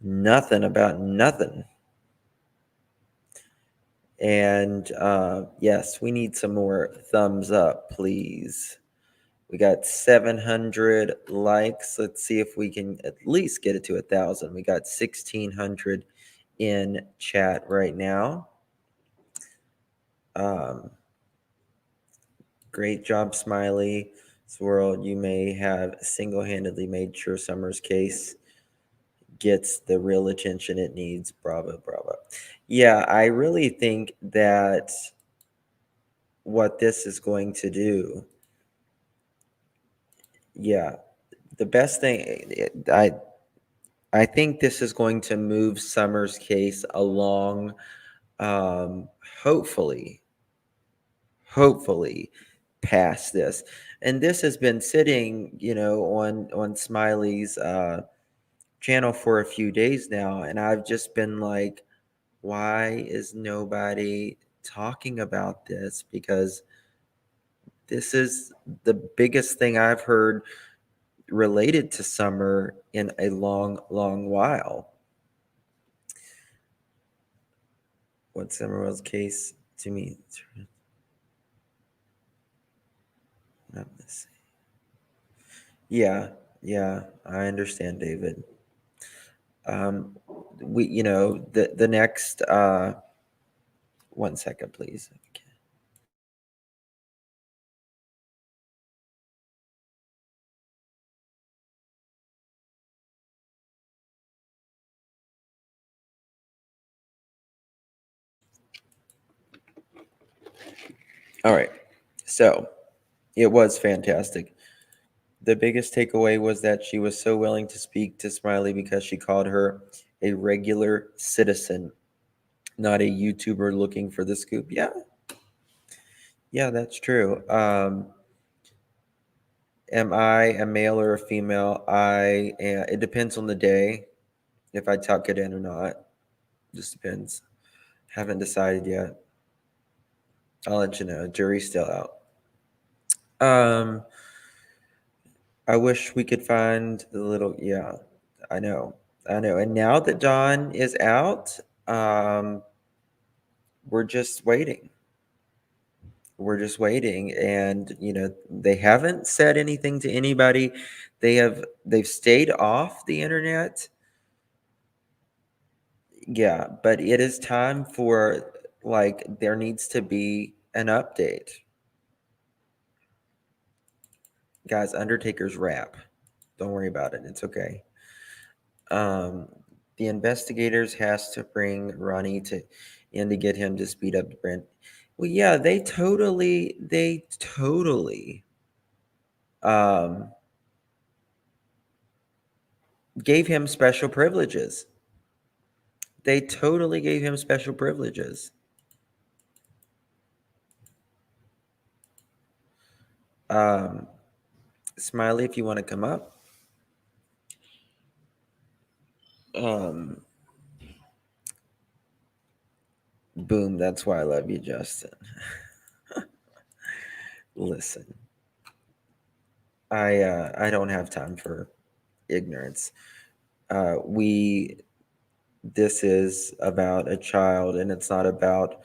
A: nothing about nothing. And yes, we need some more thumbs up, please. We got 700 likes. Let's see if we can at least get it to 1,000. We got 1,600 in chat right now. Great job, Smiley. Swirl, you may have single-handedly made sure Summer's case gets the real attention it needs. Bravo, bravo. Yeah, I really think that what this is going to do, yeah, the best thing, I think this is going to move Summer's case along, hopefully past this. And this has been sitting, on Smiley's channel for a few days now, and I've just been like, why is nobody talking about this? Because this is the biggest thing I've heard related to Summer in a long, long while. What Summer Wells' case to me? Not the same. Yeah, I understand, David. The next 1 second, please. Okay. All right. So it was fantastic. The biggest takeaway was that she was so willing to speak to Smiley because she called her a regular citizen, not a YouTuber looking for the scoop. Yeah. Yeah, that's true. Am I a male or a female? It depends on the day if I tuck it in or not. Just depends. Haven't decided yet. I'll let you know. Jury's still out. I wish we could find the little. Yeah, I know. And now that Dawn is out, we're just waiting. We're just waiting, and they haven't said anything to anybody. They've stayed off the internet. Yeah, but it is time for, like, there needs to be an update. Guys, Undertaker's rap. Don't worry about it. It's okay. Um, the investigators has to bring Ronnie in to get him to speed up the Brent. Well, yeah, they totally um gave him special privileges. They totally gave him special privileges. Um, Smiley, if you want to come up. Um, Boom, that's why I love you, Justin. Listen, I don't have time for ignorance. This is about a child, and it's not about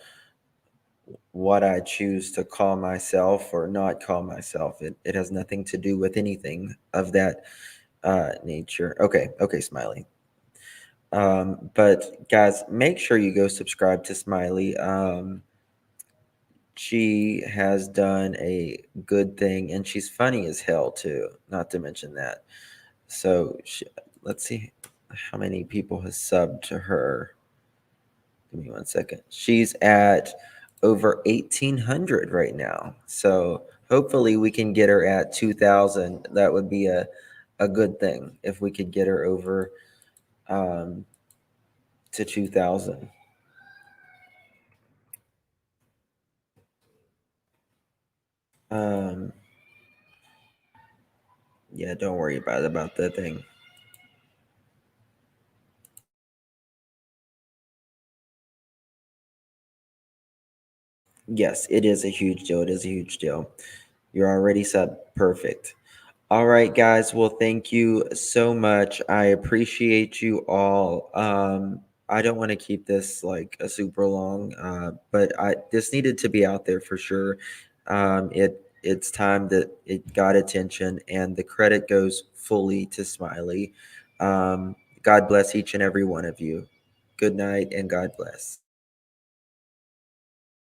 A: what I choose to call myself or not call myself. It has nothing to do with anything of that nature. Okay, Smiley. But guys, make sure you go subscribe to Smiley. She has done a good thing, and she's funny as hell too. Not to mention that. So let's see how many people has subbed to her. Give me 1 second. She's at over 1,800 right now. So hopefully we can get her at 2,000. That would be a good thing if we could get her over to 2,000. Um, yeah, don't worry about the thing. Yes, it is a huge deal. It is a huge deal. You're already sub perfect. All right, guys. Well, thank you so much. I appreciate you all. I don't want to keep this like a super long, but this needed to be out there for sure. It's time that it got attention, and the credit goes fully to Smiley. God bless each and every one of you. Good night, and God bless.